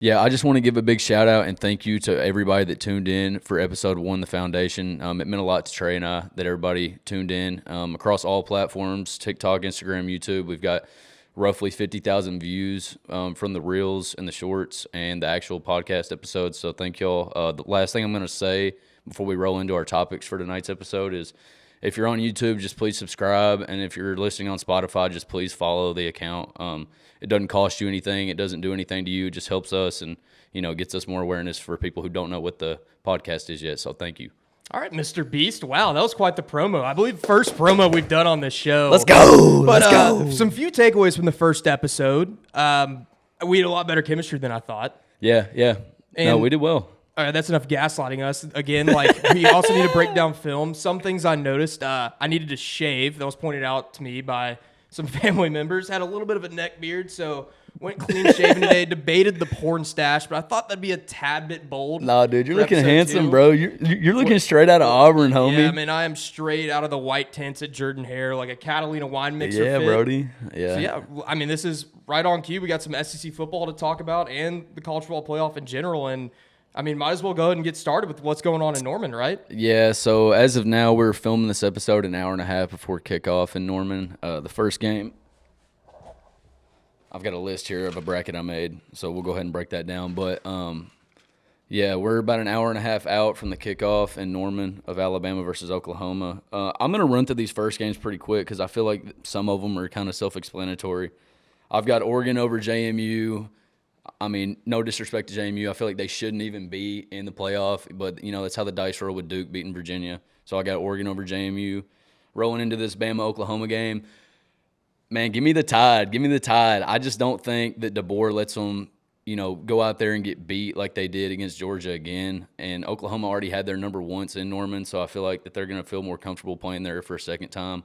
Yeah, I just want to give a big shout out and thank you to everybody that tuned in for episode 1, The Foundation. It meant a lot to Trey and I that everybody tuned in across all platforms, TikTok, Instagram, YouTube. We've got roughly 50,000 views from the reels and the shorts and the actual podcast episodes. So thank y'all. The last thing I'm going to say before we roll into our topics for tonight's episode is if you're on YouTube, just please subscribe. And if you're listening on Spotify, just please follow the account. It doesn't cost you anything. It doesn't do anything to you. It just helps us and, gets us more awareness for people who don't know what the podcast is yet. So thank you. All right, Mr. Beast. Wow, that was quite the promo. I believe first promo we've done on this show. Let's go. But, Let's go. Some few takeaways from the first episode. We had a lot better chemistry than I thought. Yeah. No, we did well. All right, that's enough gaslighting us. Again, we also need to break down film. Some things I noticed, I needed to shave. That was pointed out to me by some family members. Had a little bit of a neck beard, so went clean shaven today. Debated the porn stash, but I thought that'd be a tad bit bold. Nah, dude, you're looking handsome, bro. You're looking straight out of Auburn, homie. Yeah, I mean, I am straight out of the white tints at Jordan Hair, like a Catalina wine mixer fit. Brody. Yeah. So, yeah, I mean, this is right on cue. We got some SEC football to talk about and the college football playoff in general, and I mean, might as well go ahead and get started with what's going on in Norman, right? Yeah, so as of now, we're filming this episode an hour and a half before kickoff in Norman. The first game, I've got a list here of a bracket I made, so we'll go ahead and break that down. But, yeah, we're about an hour and a half out from the kickoff in Norman of Alabama versus Oklahoma. I'm going to run through these first games pretty quick because I feel like some of them are kind of self-explanatory. I've got Oregon over JMU. I mean, no disrespect to JMU. I feel like they shouldn't even be in the playoff, but, that's how the dice roll with Duke beating Virginia. So I got Oregon over JMU. Rolling into this Bama-Oklahoma game, man, give me the Tide. Give me the Tide. I just don't think that DeBoer lets them, go out there and get beat like they did against Georgia again. And Oklahoma already had their number once in Norman, so I feel like that they're going to feel more comfortable playing there for a second time.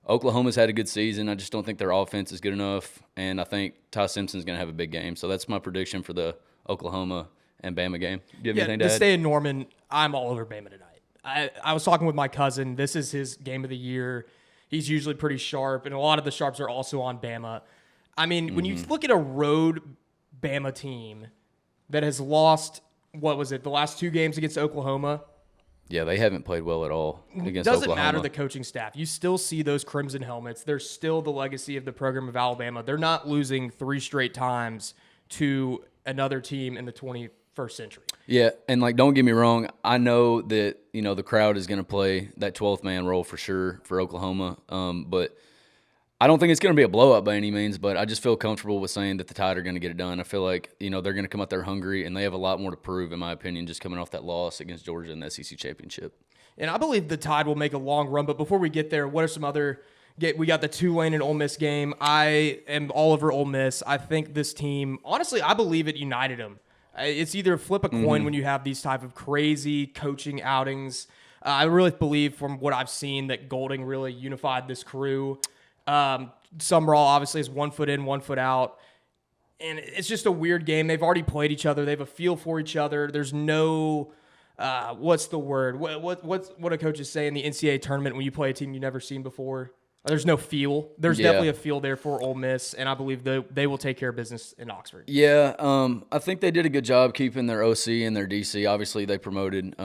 Oklahoma's had a good season. I just don't think their offense is good enough, and I think Ty Simpson's going to have a big game. So that's my prediction for the Oklahoma and Bama game. Do you have anything to add? Stay in Norman, I'm all over Bama tonight. I was talking with my cousin. This is his game of the year. He's usually pretty sharp, and a lot of the sharps are also on Bama. I mean, when you look at a road Bama team that has lost, the last 2 games against Oklahoma? Yeah, they haven't played well at all against Doesn't Oklahoma. matter the coaching staff. You still see those crimson helmets. They're still the legacy of the program of Alabama. They're not losing 3 straight times to another team in the 21st century. Yeah, and don't get me wrong, I know that the crowd is going to play that 12th man role for sure for Oklahoma, but I don't think it's going to be a blowout by any means. But I just feel comfortable with saying that the Tide are going to get it done. I feel like they're going to come out there hungry, and they have a lot more to prove, in my opinion, just coming off that loss against Georgia in the SEC championship. And I believe the Tide will make a long run. But before we get there, what are some other? We got the Tulane and Ole Miss game. I am all over Ole Miss. I think this team, honestly, I believe it united them. It's either flip a coin when you have these type of crazy coaching outings. I really believe from what I've seen that Golding really unified this crew. Summerall obviously is 1 foot in, 1 foot out. And it's just a weird game. They've already played each other. They have a feel for each other. There's no, what's the word? What a coach is saying in the NCAA tournament when you play a team you've never seen before. There's no feel. There's definitely a feel there for Ole Miss, and I believe they will take care of business in Oxford. Yeah, I think they did a good job keeping their OC and their DC. Obviously, they promoted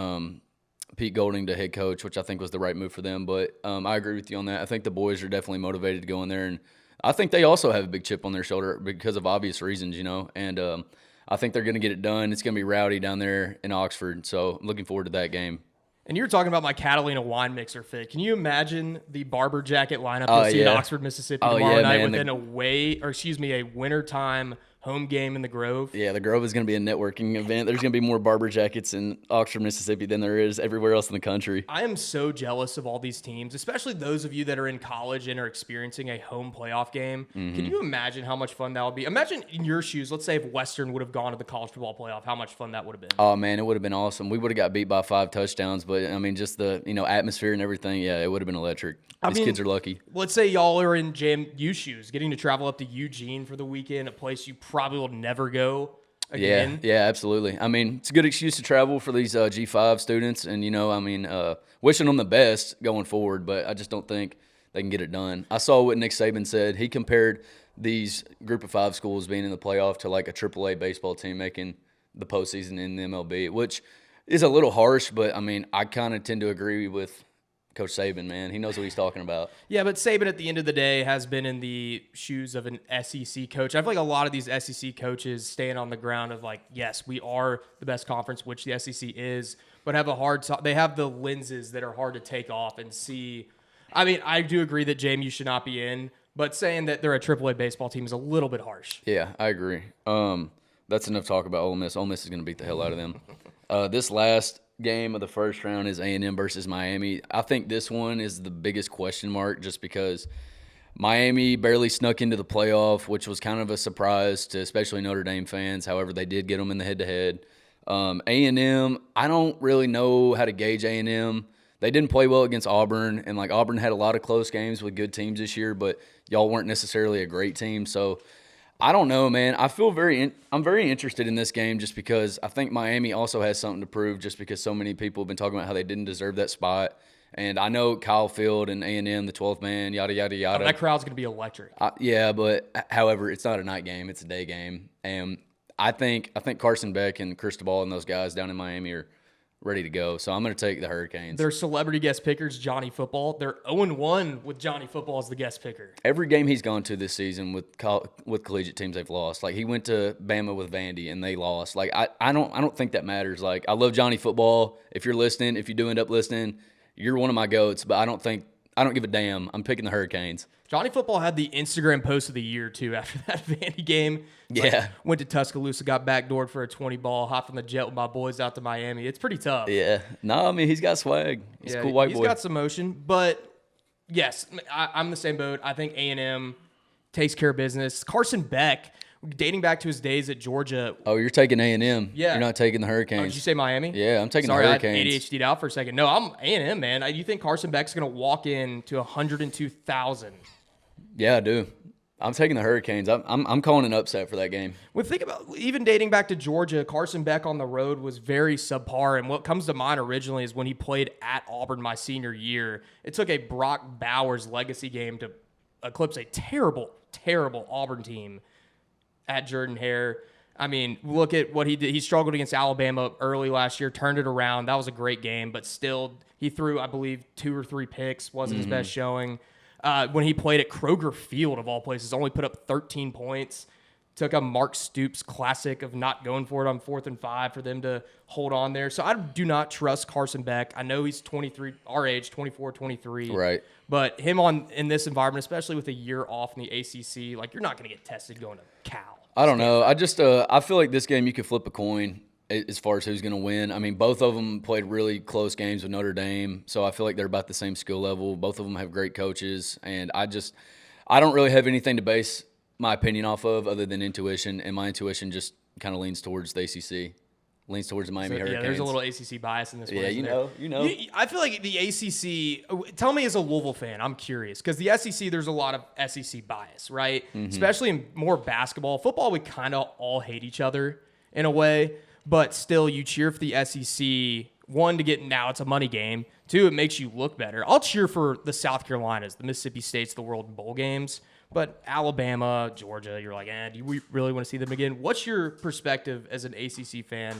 Pete Golding to head coach, which I think was the right move for them. But I agree with you on that. I think the boys are definitely motivated to go in there, and I think they also have a big chip on their shoulder because of obvious reasons, And I think they're going to get it done. It's going to be rowdy down there in Oxford, so I'm looking forward to that game. And you were talking about my Catalina wine mixer fit. Can you imagine the barber jacket lineup you'll see in Oxford, Mississippi tomorrow night within a wintertime home game in the Grove? Yeah, the Grove is going to be a networking event. There's going to be more barber jackets in Oxford, Mississippi than there is everywhere else in the country. I am so jealous of all these teams, especially those of you that are in college and are experiencing a home playoff game. Can you imagine how much fun that would be? Imagine in your shoes, let's say if Western would have gone to the college football playoff, how much fun that would have been. Oh, man, it would have been awesome. We would have got beat by 5 touchdowns, but, I mean, just the, atmosphere and everything, yeah, it would have been electric. These kids are lucky. Let's say y'all are in JMU shoes, getting to travel up to Eugene for the weekend, a place you probably will never go again. Yeah, absolutely. I mean, it's a good excuse to travel for these G5 students, and, wishing them the best going forward, but I just don't think they can get it done. I saw what Nick Saban said. He compared these group of 5 schools being in the playoff to like a AAA baseball team making the postseason in the MLB, which is a little harsh, but I mean, I kind of tend to agree with Coach Saban, man. He knows what he's talking about. Yeah, but Saban at the end of the day has been in the shoes of an SEC coach. I feel like a lot of these SEC coaches stand on the ground of like, yes, we are the best conference, which the SEC is, but have a hard time. They have the lenses that are hard to take off and see. I mean, I do agree that JMU should not be in, but saying that they're a AAA baseball team is a little bit harsh. Yeah, I agree. That's enough talk about Ole Miss. Ole Miss is going to beat the hell out of them. This last game of the first round is A&M versus Miami. I think this one is the biggest question mark just because Miami barely snuck into the playoff, which was kind of a surprise to especially Notre Dame fans. However, they did get them in the head-to-head. A&M, I don't really know how to gauge A&M. They didn't play well against Auburn, and like Auburn had a lot of close games with good teams this year, but y'all weren't necessarily a great team. So I don't know, man. I'm very interested in this game just because I think Miami also has something to prove just because so many people have been talking about how they didn't deserve that spot. And I know Kyle Field and A&M, the 12th man, yada, yada, yada. That crowd's going to be electric. Yeah, but however, it's not a night game. It's a day game. And I think Carson Beck and Cristobal and those guys down in Miami are ready to go. So I'm going to take the Hurricanes. Their celebrity guest pickers, Johnny Football. They're 0-1 with Johnny Football as the guest picker. Every game he's gone to this season with collegiate teams, they've lost. Like he went to Bama with Vandy and they lost. Like I don't think that matters. Like I love Johnny Football. If you're listening, if you do end up listening, you're one of my goats. But I don't give a damn. I'm picking the Hurricanes. Johnny Football had the Instagram post of the year, too, after that Vandy game. Yeah. Went to Tuscaloosa, got backdoored for a 20 ball, hopped on the jet with my boys out to Miami. It's pretty tough. Yeah. No, I mean, he's got swag. He's a cool white boy. He's got some motion. But, yes, I'm the same boat. I think A&M takes care of business. Carson Beck, dating back to his days at Georgia. Oh, you're taking A&M. Yeah. You're not taking the Oh, Hurricanes. did you say Miami? Yeah, I'm taking the Hurricanes. Hurricanes. Sorry, I ADHD'd out for a second. No, I'm A&M, man. You think Carson Beck's going to walk in to 102,000? Yeah, I do. I'm taking the Hurricanes. I'm calling an upset for that game. Well, think about even dating back to Georgia, Carson Beck on the road was very subpar. And what comes to mind originally is when he played at Auburn my senior year. It took a Brock Bowers legacy game to eclipse a terrible, terrible Auburn team at Jordan-Hare. I mean, look at what he did. He struggled against Alabama early last year, turned it around. That was a great game, but still, he threw, I believe, 2 or 3 picks. Wasn't his best showing. When he played at Kroger Field, of all places, only put up 13 points. Took a Mark Stoops classic of not going for it on 4th and 5 for them to hold on there. So I do not trust Carson Beck. I know he's 23, our age, 24, 23. Right. But him in this environment, especially with a year off in the ACC, like you're not going to get tested going to Cal. I don't know. I feel like this game you could flip a coin as far as who's going to win. I mean, both of them played really close games with Notre Dame, so I feel like they're about the same skill level. Both of them have great coaches, and I don't really have anything to base my opinion off of other than intuition, and my intuition just kind of leans towards the ACC, leans towards the Miami Hurricanes. Yeah, there's a little ACC bias in this one. Yeah, you know. I feel like the ACC, tell me as a Louisville fan, I'm curious, because the SEC, there's a lot of SEC bias, right? Mm-hmm. Especially in more basketball. Football, we kind of all hate each other in a way, but still you cheer for the SEC, one, to get now it's a money game. 2, it makes you look better. I'll cheer for the South Carolinas, the Mississippi States, the World in bowl games. But Alabama, Georgia, you're like, do we really want to see them again? What's your perspective as an ACC fan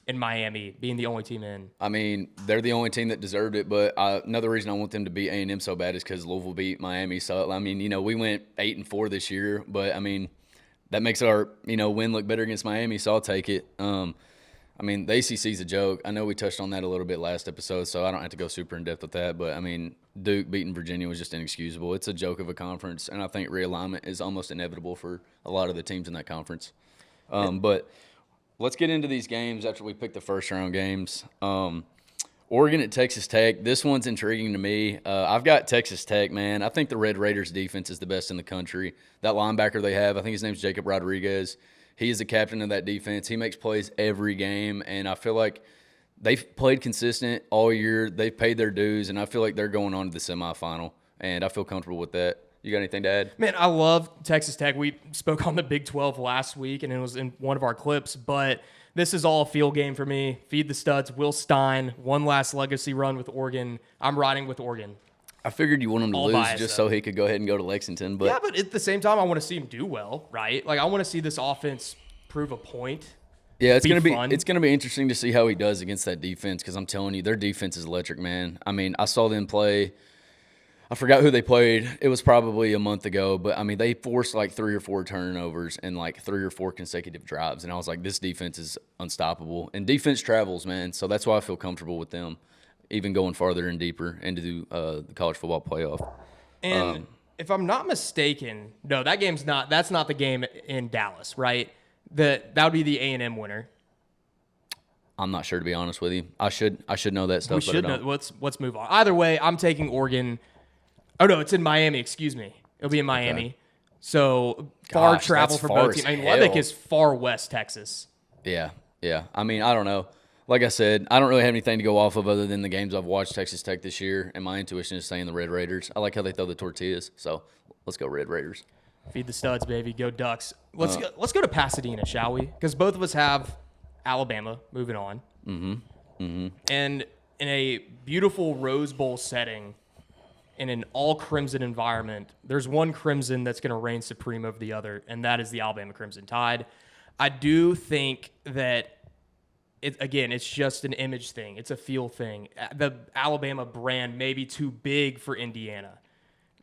in Miami being the only team in? I mean, they're the only team that deserved it, but another reason I want them to beat A&M so bad is because Louisville beat Miami. So, I mean, we went 8-4 this year, but, I mean, that makes our, win look better against Miami, so I'll take it. I mean, the ACC is a joke. I know we touched on that a little bit last episode, so I don't have to go super in-depth with that. But, I mean, Duke beating Virginia was just inexcusable. It's a joke of a conference, and I think realignment is almost inevitable for a lot of the teams in that conference. But let's get into these games after we pick the first-round games. Oregon at Texas Tech. This one's intriguing to me. I've got Texas Tech, man. I think the Red Raiders defense is the best in the country. That linebacker they have, I think his name's Jacob Rodriguez. He is the captain of that defense. He makes plays every game, and I feel like they've played consistent all year. They've paid their dues, and I feel like they're going on to the semifinal, and I feel comfortable with that. You got anything to add? Man, I love Texas Tech. We spoke on the Big 12 last week, and it was in one of our clips, but this is all a field game for me. Feed the studs. Will Stein, one last legacy run with Oregon. I'm riding with Oregon. I figured you want him to All lose biased, just though. so he could go ahead and go to Lexington. But Yeah, but at the same time, I want to see him do well, right? Like I want to see this offense prove a point. yeah, Be fun. it's gonna be interesting to see how he does against that defense because I'm telling you, their defense is electric, man. I mean, I saw them play. I forgot who they played. It was probably a month ago, but I mean, they forced like 3 or 4 turnovers and like 3 or 4 consecutive drives, and I was like, this defense is unstoppable. And defense travels, man. So that's why I feel comfortable with them, even going farther and deeper into the college football playoff. And if I'm not mistaken, no, that's not the game in Dallas, right? That would be the A&M winner. I'm not sure, to be honest with you. I should know that stuff. We should know. Let's move on. Either way, I'm taking Oregon. Oh no, it's in Miami. Excuse me. It'll be in Miami. Okay. So far Gosh, travel that's for far both as teams. I mean, hell. Lubbock is far west Texas. Yeah. I mean, I don't know. Like I said, I don't really have anything to go off of other than the games I've watched Texas Tech this year, and my intuition is saying the Red Raiders. I like how they throw the tortillas, so let's go Red Raiders. Feed the studs, baby. Go Ducks. Let's go to Pasadena, shall we? Because both of us have Alabama. Moving on. And in a beautiful Rose Bowl setting, in an all-crimson environment, there's one crimson that's going to reign supreme over the other, and that is the Alabama Crimson Tide. I do think that, it's just an image thing. It's a feel thing. The Alabama brand may be too big for Indiana.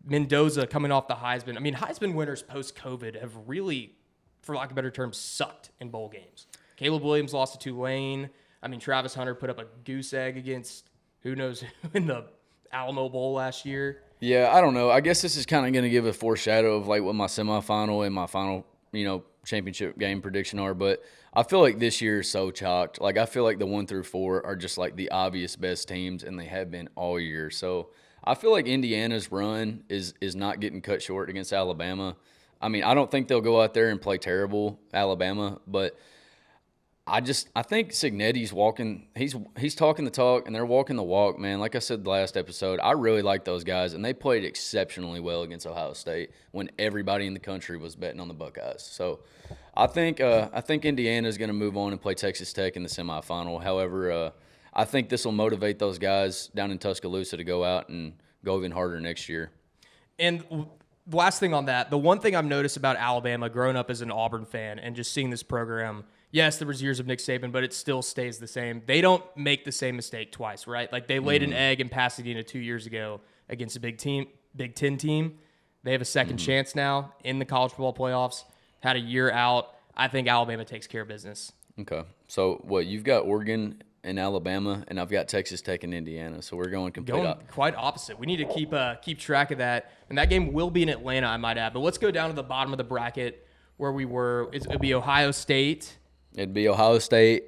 Mendoza coming off the Heisman. I mean, Heisman winners post-COVID have really, for lack of a better term, sucked in bowl games. Caleb Williams lost to Tulane. I mean, Travis Hunter put up a goose egg against who knows who in the Alamo Bowl last year. Yeah, I don't know. I guess this is kind of going to give a foreshadow of like what my semifinal and my final, championship game prediction are. But I feel like this year is so chalked. Like I feel like the 1 through 4 are just like the obvious best teams, and they have been all year. So I feel like Indiana's run is not getting cut short against Alabama. I mean, I don't think they'll go out there and play terrible, Alabama, but I think Cignetti's walking. He's talking the talk, and they're walking the walk, man. Like I said last episode, I really like those guys, and they played exceptionally well against Ohio State when everybody in the country was betting on the Buckeyes. So I think Indiana's going to move on and play Texas Tech in the semifinal. However, I think this will motivate those guys down in Tuscaloosa to go out and go even harder next year. And the last thing on that, the one thing I've noticed about Alabama, growing up as an Auburn fan and just seeing this program. Yes, there was years of Nick Saban, but it still stays the same. They don't make the same mistake twice, right? Like they laid an egg in Pasadena 2 years ago against a Big Ten team. They have a second chance now in the college football playoffs. Had a year out. I think Alabama takes care of business. Okay. So what, you've got Oregon and Alabama, and I've got Texas Tech and Indiana. So we're going quite opposite. We need to keep track of that. And that game will be in Atlanta, I might add. But let's go down to the bottom of the bracket where we were. It'll be Ohio State. It'd be Ohio State.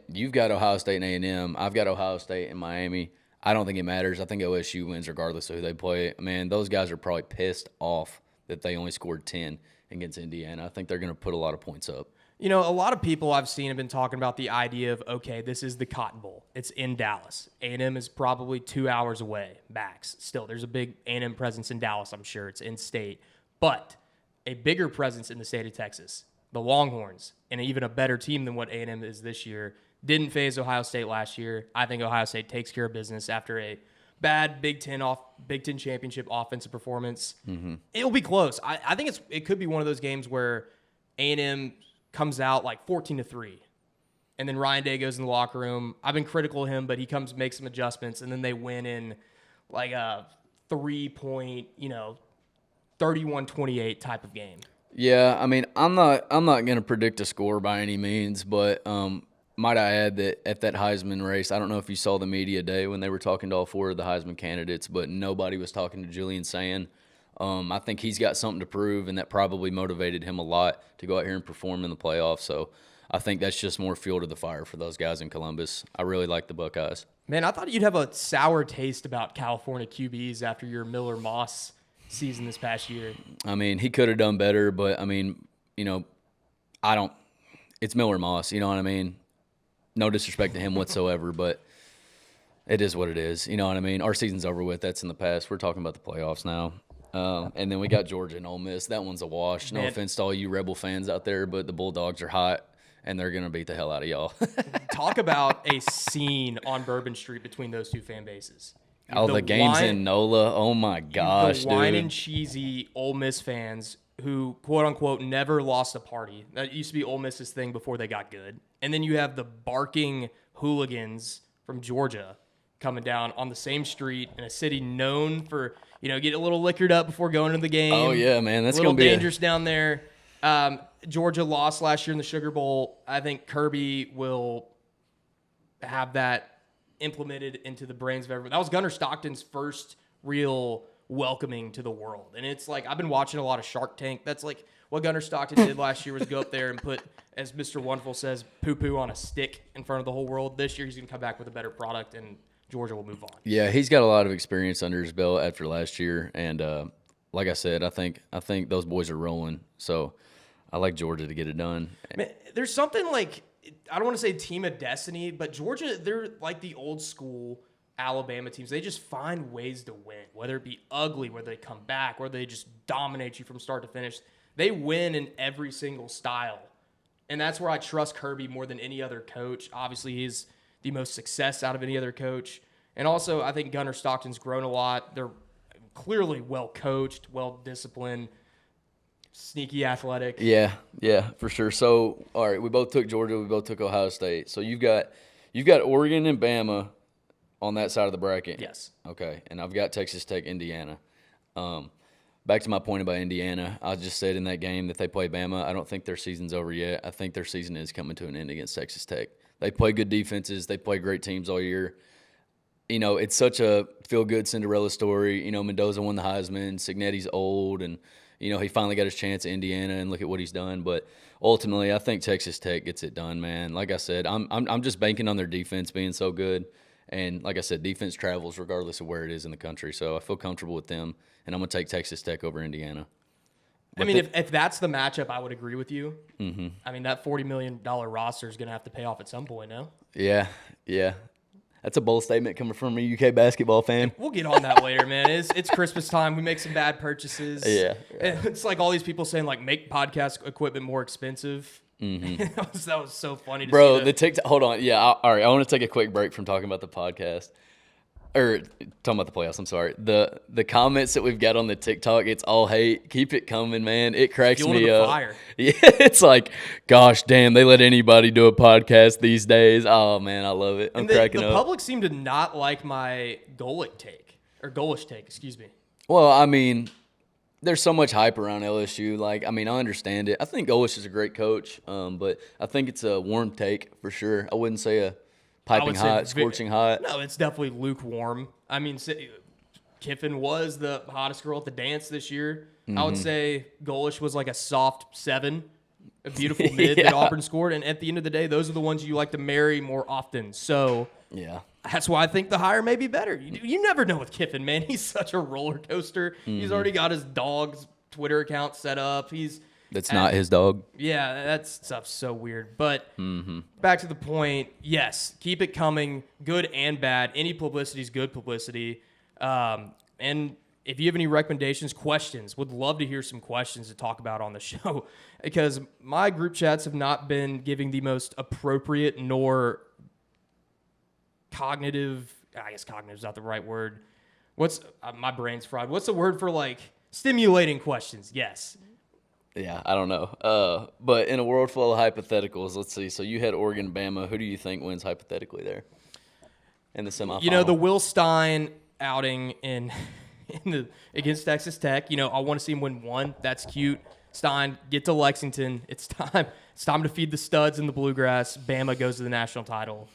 You've got Ohio State and A&M. I've got Ohio State and Miami. I don't think it matters. I think OSU wins regardless of who they play. Man, those guys are probably pissed off that they only scored 10 against Indiana. I think they're going to put a lot of points up. A lot of people I've seen have been talking about the idea of, okay, this is the Cotton Bowl. It's in Dallas. A&M is probably 2 hours away, max. Still, there's a big A&M presence in Dallas, I'm sure. It's in state. But a bigger presence in the state of Texas. The Longhorns, and even a better team than what A&M is this year, didn't phase Ohio State last year. I think Ohio State takes care of business after a bad Big Ten championship offensive performance. It'll be close. I think it could be one of those games where A&M comes out like 14-3, and then Ryan Day goes in the locker room. I've been critical of him, but he makes some adjustments, and then they win in like a 3-point, 31-28 type of game. Yeah, I mean, I'm not going to predict a score by any means, but might I add that at that Heisman race, I don't know if you saw the media day when they were talking to all 4 of the Heisman candidates, but nobody was talking to Julian Sand. I think he's got something to prove, and that probably motivated him a lot to go out here and perform in the playoffs. So I think that's just more fuel to the fire for those guys in Columbus. I really like the Buckeyes. Man, I thought you'd have a sour taste about California QBs after your Miller Moss season this past year. I mean, he could have done better, but I mean, it's Miller Moss, you know what I mean? No disrespect to him whatsoever, but it is what it is. You know what I mean? Our season's over with. That's in the past. We're talking about the playoffs now. And then we got Georgia and Ole Miss. That one's a wash. No offense to all you Rebel fans out there, but the Bulldogs are hot, and they're going to beat the hell out of y'all. Talk about a scene on Bourbon Street between those two fan bases. Oh, the games in NOLA. Oh my gosh, the wine dude. and cheesy Ole Miss fans who, quote unquote, never lost a party. That used to be Ole Miss's thing before they got good. And then you have the barking hooligans from Georgia coming down on the same street in a city known for, getting a little liquored up before going to the game. Oh yeah, man, that's a little gonna be dangerous down there. Georgia lost last year in the Sugar Bowl. I think Kirby will have that implemented into the brains of everyone. That was Gunnar Stockton's first real welcoming to the world. And it's like, I've been watching a lot of Shark Tank. That's like what Gunnar Stockton did last year was go up there and put, as Mr. Wonderful says, poo-poo on a stick in front of the whole world. This year he's going to come back with a better product and Georgia will move on. Yeah, he's got a lot of experience under his belt after last year. And like I said, I think those boys are rolling. So I like Georgia to get it done. Man, there's something like, I don't want to say team of destiny, but Georgia, they're like the old school Alabama teams. They just find ways to win, whether it be ugly, whether they come back, whether they just dominate you from start to finish. They win in every single style. And that's where I trust Kirby more than any other coach. Obviously, he's the most success out of any other coach. And also, I think Gunnar Stockton's grown a lot. They're clearly well coached, well disciplined, sneaky athletic. Yeah, for sure. So, all right, we both took Georgia. We both took Ohio State. So you've got Oregon and Bama on that side of the bracket. Yes. Okay, and I've got Texas Tech, Indiana. Back to my point about Indiana, I just said in that game that they play Bama. I don't think their season's over yet. I think their season is coming to an end against Texas Tech. They play good defenses. They play great teams all year. It's such a feel-good Cinderella story. Mendoza won the Heisman. Cignetti's old, and he finally got his chance at Indiana, and look at what he's done. But ultimately, I think Texas Tech gets it done, man. Like I said, I'm just banking on their defense being so good. And like I said, defense travels regardless of where it is in the country. So I feel comfortable with them, and I'm going to take Texas Tech over Indiana. But if that's the matchup, I would agree with you. Mm-hmm. I mean, that $40 million roster is going to have to pay off at some point, no? Yeah. That's a bold statement coming from a UK basketball fan. We'll get on that later, man. It's Christmas time. We make some bad purchases. Yeah. It's like all these people saying, like, make podcast equipment more expensive. Mm-hmm. that was so funny to Bro, see. the TikTok. Hold on. Yeah. All right. I want to take a quick break from talking about the podcast. Or talking about the playoffs, I'm sorry. The comments that we've got on the TikTok, it's all hate. Keep it coming, man. It cracks Fuel me to the up. fire. Yeah, it's like, gosh, damn, they let anybody do a podcast these days. Oh, man, I love it. I'm cracking up. The public seemed to not like my Golish take, excuse me. Well, I mean, there's so much hype around LSU. Like, I mean, I understand it. I think Golish is a great coach, but I think it's a warm take for sure. I wouldn't say a piping hot, scorching hot. No, it's definitely lukewarm. I mean, Kiffin was the hottest girl at the dance this year. Mm-hmm. I would say Golish was like a soft 7, a beautiful mid that Auburn scored. And at the end of the day, those are the ones you like to marry more often. So yeah, that's why I think the hire may be better. You never know with Kiffin, man. He's such a roller coaster. Mm-hmm. He's already got his dog's Twitter account set up. That's not his dog. Yeah, that stuff's so weird. But back to the point, yes, keep it coming, good and bad. Any publicity is good publicity. And if you have any recommendations, questions, would love to hear some questions to talk about on the show because my group chats have not been giving the most appropriate nor cognitive, I guess cognitive is not the right word. My brain's fried. What's the word for like stimulating questions? Yes. Yeah, I don't know. But in a world full of hypotheticals, let's see. So you had Oregon, Bama. Who do you think wins hypothetically there in the semifinal? The Will Stein outing against Texas Tech. I want to see him win 1. That's cute. Stein, get to Lexington. It's time. It's time to feed the studs in the bluegrass. Bama goes to the national title.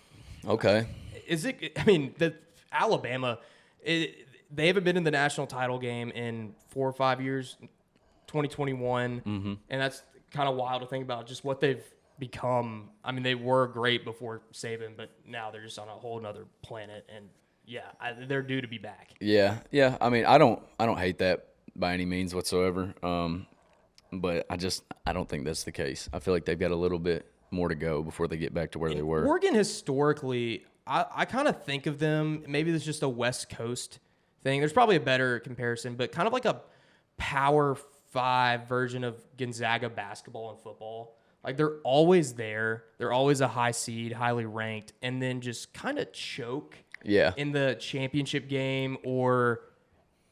Okay. Alabama, they haven't been in the national title game in 4 or 5 years. 2021, and that's kind of wild to think about just what they've become. I mean, they were great before Saban, but now they're just on a whole nother planet, and they're due to be back. Yeah. I mean, I don't hate that by any means whatsoever, but I don't think that's the case. I feel like they've got a little bit more to go before they get back to where they were. Oregon historically, I kind of think of them, maybe it's just a West Coast thing. There's probably a better comparison, but kind of like a Power 5 version of Gonzaga basketball and football. Like they're always there. They're always a high seed, highly ranked, and then just kind of choke Yeah. in the championship game or,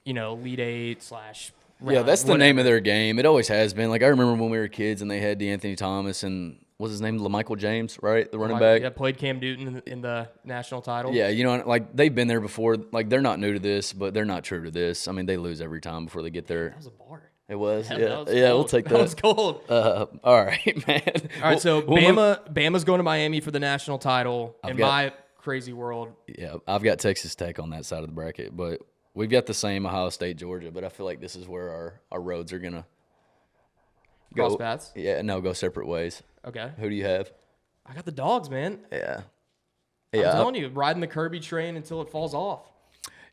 Elite Eight / Yeah, that's the name of their game. It always has been. Like, I remember when we were kids and they had DeAnthony Thomas and what's his name? LaMichael James, right? The running back. Yeah, played Cam Newton in the national title. Yeah, like they've been there before. Like, they're not new to this, but they're not true to this. I mean, they lose every time before they get there. That was a bar. It was? Yeah, Yeah, that was yeah, cold. we'll take that. That was cold. All right, man. All right, so Bama's going to Miami for the national title. My crazy world. Yeah, I've got Texas Tech on that side of the bracket, but we've got the same Ohio State, Georgia. But I feel like this is where our roads are gonna Cross paths? Yeah, no, go separate ways. Okay. Who do you have? I got the Dogs, man. Yeah. I'm telling you, riding the Kirby train until it falls off.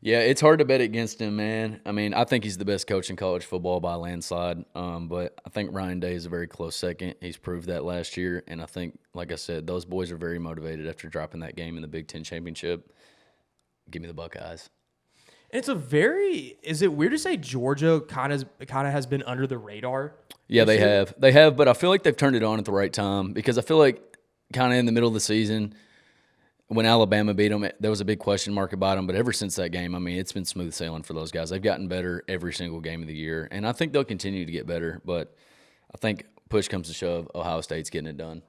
Yeah, it's hard to bet against him, man. I mean, I think he's the best coach in college football by a landslide. But I think Ryan Day is a very close second. He's proved that last year. And I think, like I said, those boys are very motivated after dropping that game in the Big Ten Championship. Give me the Buckeyes. It's is it weird to say Georgia kind of has been under the radar? Yeah, they have. They have, but I feel like they've turned it on at the right time because I feel like kind of in the middle of the season when Alabama beat them, there was a big question mark about them. But ever since that game, I mean, it's been smooth sailing for those guys. They've gotten better every single game of the year, and I think they'll continue to get better. But I think push comes to shove, Ohio State's getting it done.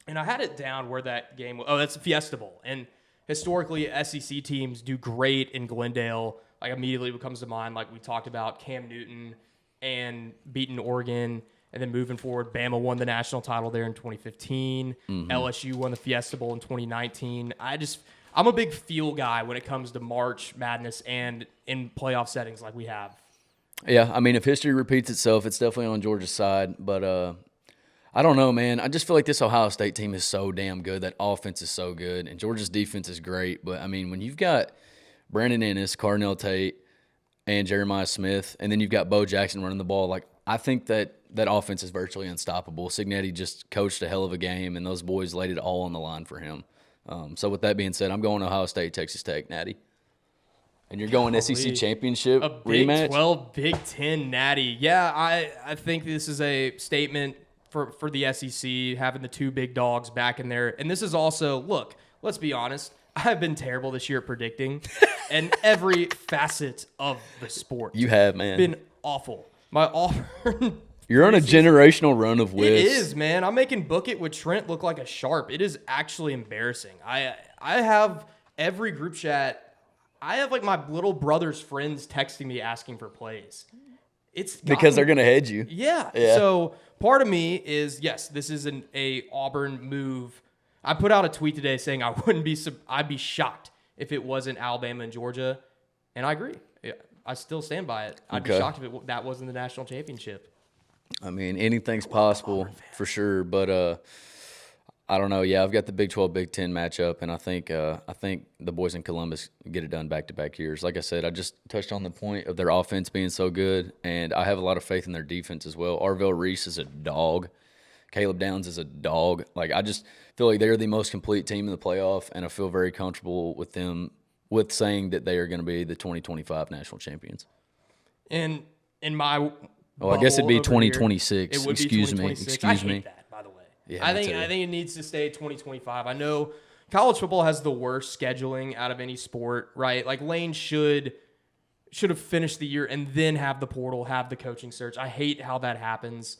And I had it down where that game was. Oh, that's Fiesta Bowl. And historically, SEC teams do great in Glendale. Like, immediately what comes to mind, like we talked about, Cam Newton and beating Oregon. And then moving forward, Bama won the national title there in 2015. LSU won the Fiesta Bowl in 2019. I'm a big feel guy when it comes to March Madness and in playoff settings like we have. Yeah, I mean, if history repeats itself, it's definitely on Georgia's side. But I don't know, man. I just feel like this Ohio State team is so damn good. That offense is so good. And Georgia's defense is great. But, I mean, when you've got Brandon Ennis, Carnell Tate, and Jeremiah Smith, and then you've got Bo Jackson running the ball, like, I think that offense is virtually unstoppable. Cignetti just coached a hell of a game, and those boys laid it all on the line for him. So with that being said, I'm going Ohio State, Texas Tech, Natty. And you're going SEC Championship Big rematch? 12, Big 10 Natty. Yeah, I think this is a statement for the SEC, having the two big dogs back in there. And this is also, look, let's be honest, I've been terrible this year at predicting in every facet of the sport. You have, man. Been awful. My Auburn. You're on a generational run of whiffs. It is, man. I'm making Book It with Trent look like a sharp. It is actually embarrassing. I have every group chat. I have like my little brother's friends texting me asking for plays. It's because they're gonna head you. Yeah. So part of me is yes, this is a Auburn move. I put out a tweet today saying I'd be shocked if it wasn't Alabama and Georgia, and I agree. Yeah, I still stand by it. I'd be shocked if that wasn't the national championship. I mean, anything's possible for sure, but I don't know. Yeah, I've got the Big 12, Big 10 matchup, and I think the boys in Columbus get it done back-to-back years. Like I said, I just touched on the point of their offense being so good, and I have a lot of faith in their defense as well. Arvell Reese is a dog. Caleb Downs is a dog. Like, I just feel like they're the most complete team in the playoff, and I feel very comfortable with them with saying that they are going to be the 2025 national champions. And in my I guess it'd be 2026. It would be 2026. I hate that, by the way. Yeah, I think it needs to stay 2025. I know college football has the worst scheduling out of any sport, right? Like Lane should have finished the year and then have the portal, have the coaching search. I hate how that happens.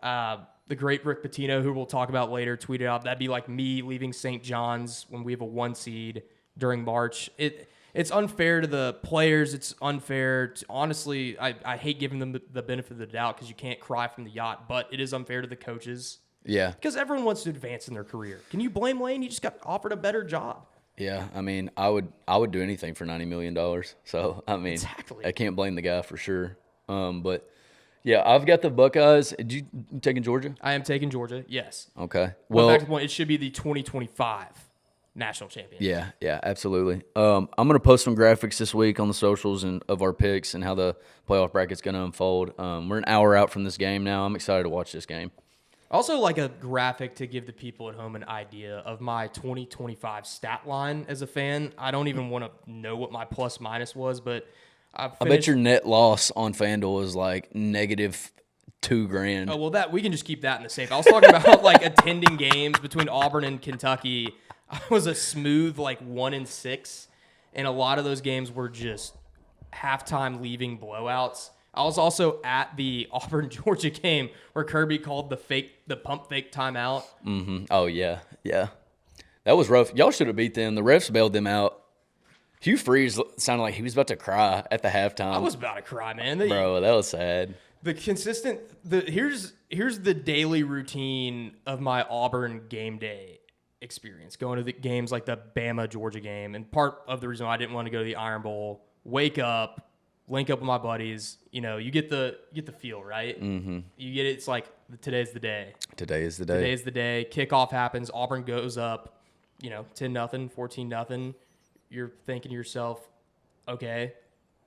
The great Rick Pitino, who we'll talk about later, tweeted out that'd be like me leaving St. John's when we have a 1 seed during March. It's unfair to the players. It's unfair to, honestly, I hate giving them the benefit of the doubt because you can't cry from the yacht, but it is unfair to the coaches. Yeah. Because everyone wants to advance in their career. Can you blame Lane? He just got offered a better job. Yeah, I mean, I would do anything for $90 million. So, I mean, exactly. I can't blame the guy for sure. But, yeah, I've got the Buckeyes. You taking Georgia? I am taking Georgia, yes. Okay. Well, back to the point, it should be the 2025 national champion. Yeah, absolutely. I'm going to post some graphics this week on the socials and of our picks and how the playoff bracket's going to unfold. We're an hour out from this game now. I'm excited to watch this game. Also, like a graphic to give the people at home an idea of my 2025 stat line as a fan. I don't even want to know what my plus minus was, but I bet your net loss on FanDuel is like negative $2,000. Oh, well, that we can just keep that in the safe. I was talking about like attending games between Auburn and Kentucky. I was a smooth like 1-6, and a lot of those games were just halftime leaving blowouts. I was also at the Auburn Georgia game where Kirby called the pump fake timeout. Oh yeah, yeah, that was rough. Y'all should have beat them. The refs bailed them out. Hugh Freeze sounded like he was about to cry at the halftime. I was about to cry, man. Bro, that was sad. Here's the daily routine of my Auburn game day experience. Going to the games like the Bama Georgia game, and part of the reason why I didn't want to go to the Iron Bowl. Wake up, link up with my buddies. You know, you get the feel, right? Mm-hmm. You get it. It's like today's the day. Today is the day. Today's the day. Kickoff happens. Auburn goes up. 10-0, 14-0. You're thinking to yourself, okay,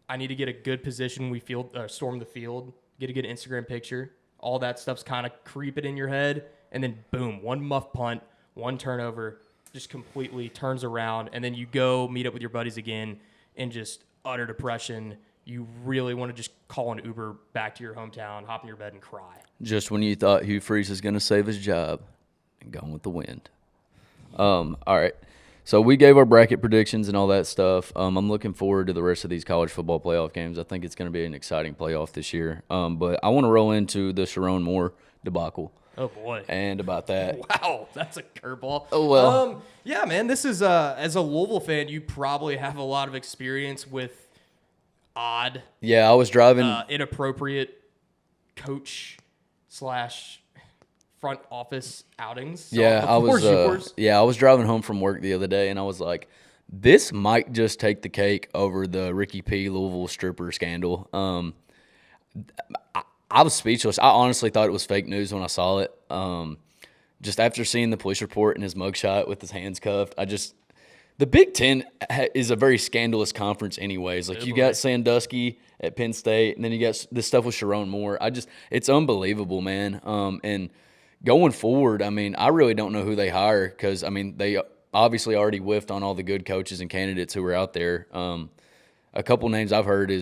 I need to get a good position. We storm the field, get a good Instagram picture. All that stuff's kind of creeping in your head. And then, boom, one muff punt, one turnover, just completely turns around. And then you go meet up with your buddies again in just utter depression. You really want to just call an Uber back to your hometown, hop in your bed, and cry. Just when you thought Hugh Freeze was going to save his job and gone with the wind. All right. So we gave our bracket predictions and all that stuff. I'm looking forward to the rest of these college football playoff games. I think it's going to be an exciting playoff this year. But I want to roll into the Sherrone Moore debacle. Oh, boy. And about that. Wow, that's a curveball. Oh, well. Yeah, man, this is, as a Louisville fan, you probably have a lot of experience with odd. Yeah, I was driving. Inappropriate coach / front office outings. So yeah, I was driving home from work the other day, and I was like, this might just take the cake over the Ricky P. Louisville stripper scandal. I was speechless. I honestly thought it was fake news when I saw it. Just after seeing the police report and his mugshot with his hands cuffed, the Big Ten is a very scandalous conference anyways. Like, you got Sandusky at Penn State, and then you got this stuff with Sherrone Moore. It's unbelievable, man. And going forward, I mean, I really don't know who they hire because, I mean, they obviously already whiffed on all the good coaches and candidates who were out there. A couple names I've heard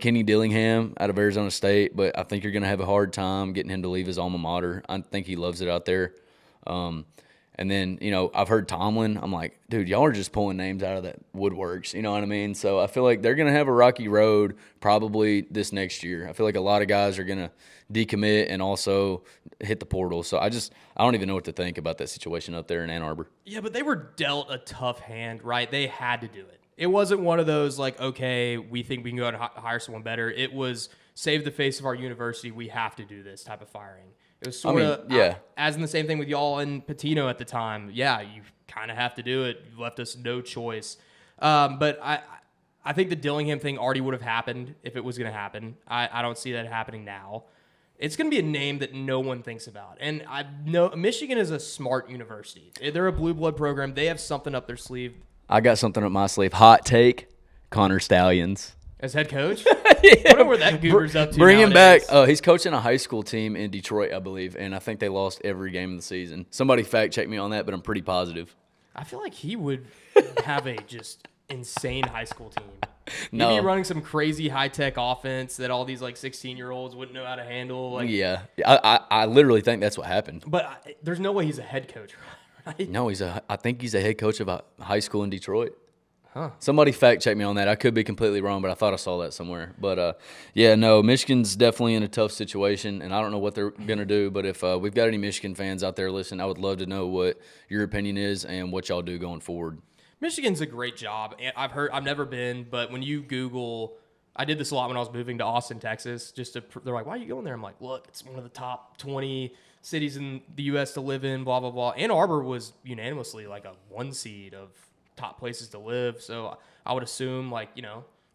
Kenny Dillingham out of Arizona State, but I think you're going to have a hard time getting him to leave his alma mater. I think he loves it out there. And then, I've heard Tomlin. I'm like, dude, y'all are just pulling names out of that woodworks. You know what I mean? So I feel like they're going to have a rocky road probably this next year. I feel like a lot of guys are going to decommit and also hit the portal. So I don't even know what to think about that situation up there in Ann Arbor. Yeah, but they were dealt a tough hand, right? They had to do it. It wasn't one of those like, okay, we think we can go out and hire someone better. It was save the face of our university. We have to do this type of firing. It was sort of, as in the same thing with y'all and Patino at the time. Yeah, you kind of have to do it. You left us no choice. But I think the Dillingham thing already would have happened if it was going to happen. I don't see that happening now. It's going to be a name that no one thinks about. And I know Michigan is a smart university. They're a blue blood program. They have something up their sleeve. I got something up my sleeve. Hot take, Connor Stallions. As head coach? I wonder where that goober's up to Bring nowadays. him back. He's coaching a high school team in Detroit, I believe, and I think they lost every game of the season. Somebody fact check me on that, but I'm pretty positive. I feel like he would have a just insane high school team. He'd No. be running some crazy high-tech offense that all these like 16-year-olds wouldn't know how to handle. Like, Yeah. I literally think that's what happened. But there's no way he's a head coach, right? No, I think he's a head coach of a high school in Detroit. Huh. Somebody fact check me on that. I could be completely wrong, but I thought I saw that somewhere. But, yeah, no, Michigan's definitely in a tough situation, and I don't know what they're going to do. But if we've got any Michigan fans out there listening, I would love to know what your opinion is and what y'all do going forward. Michigan's a great job. And I've never been, but when you Google, I did this a lot when I was moving to Austin, Texas. They're like, why are you going there? I'm like, look, it's one of the top 20 cities in the U.S. to live in, blah, blah, blah. Ann Arbor was unanimously like a 1 seed of top places to live. So I would assume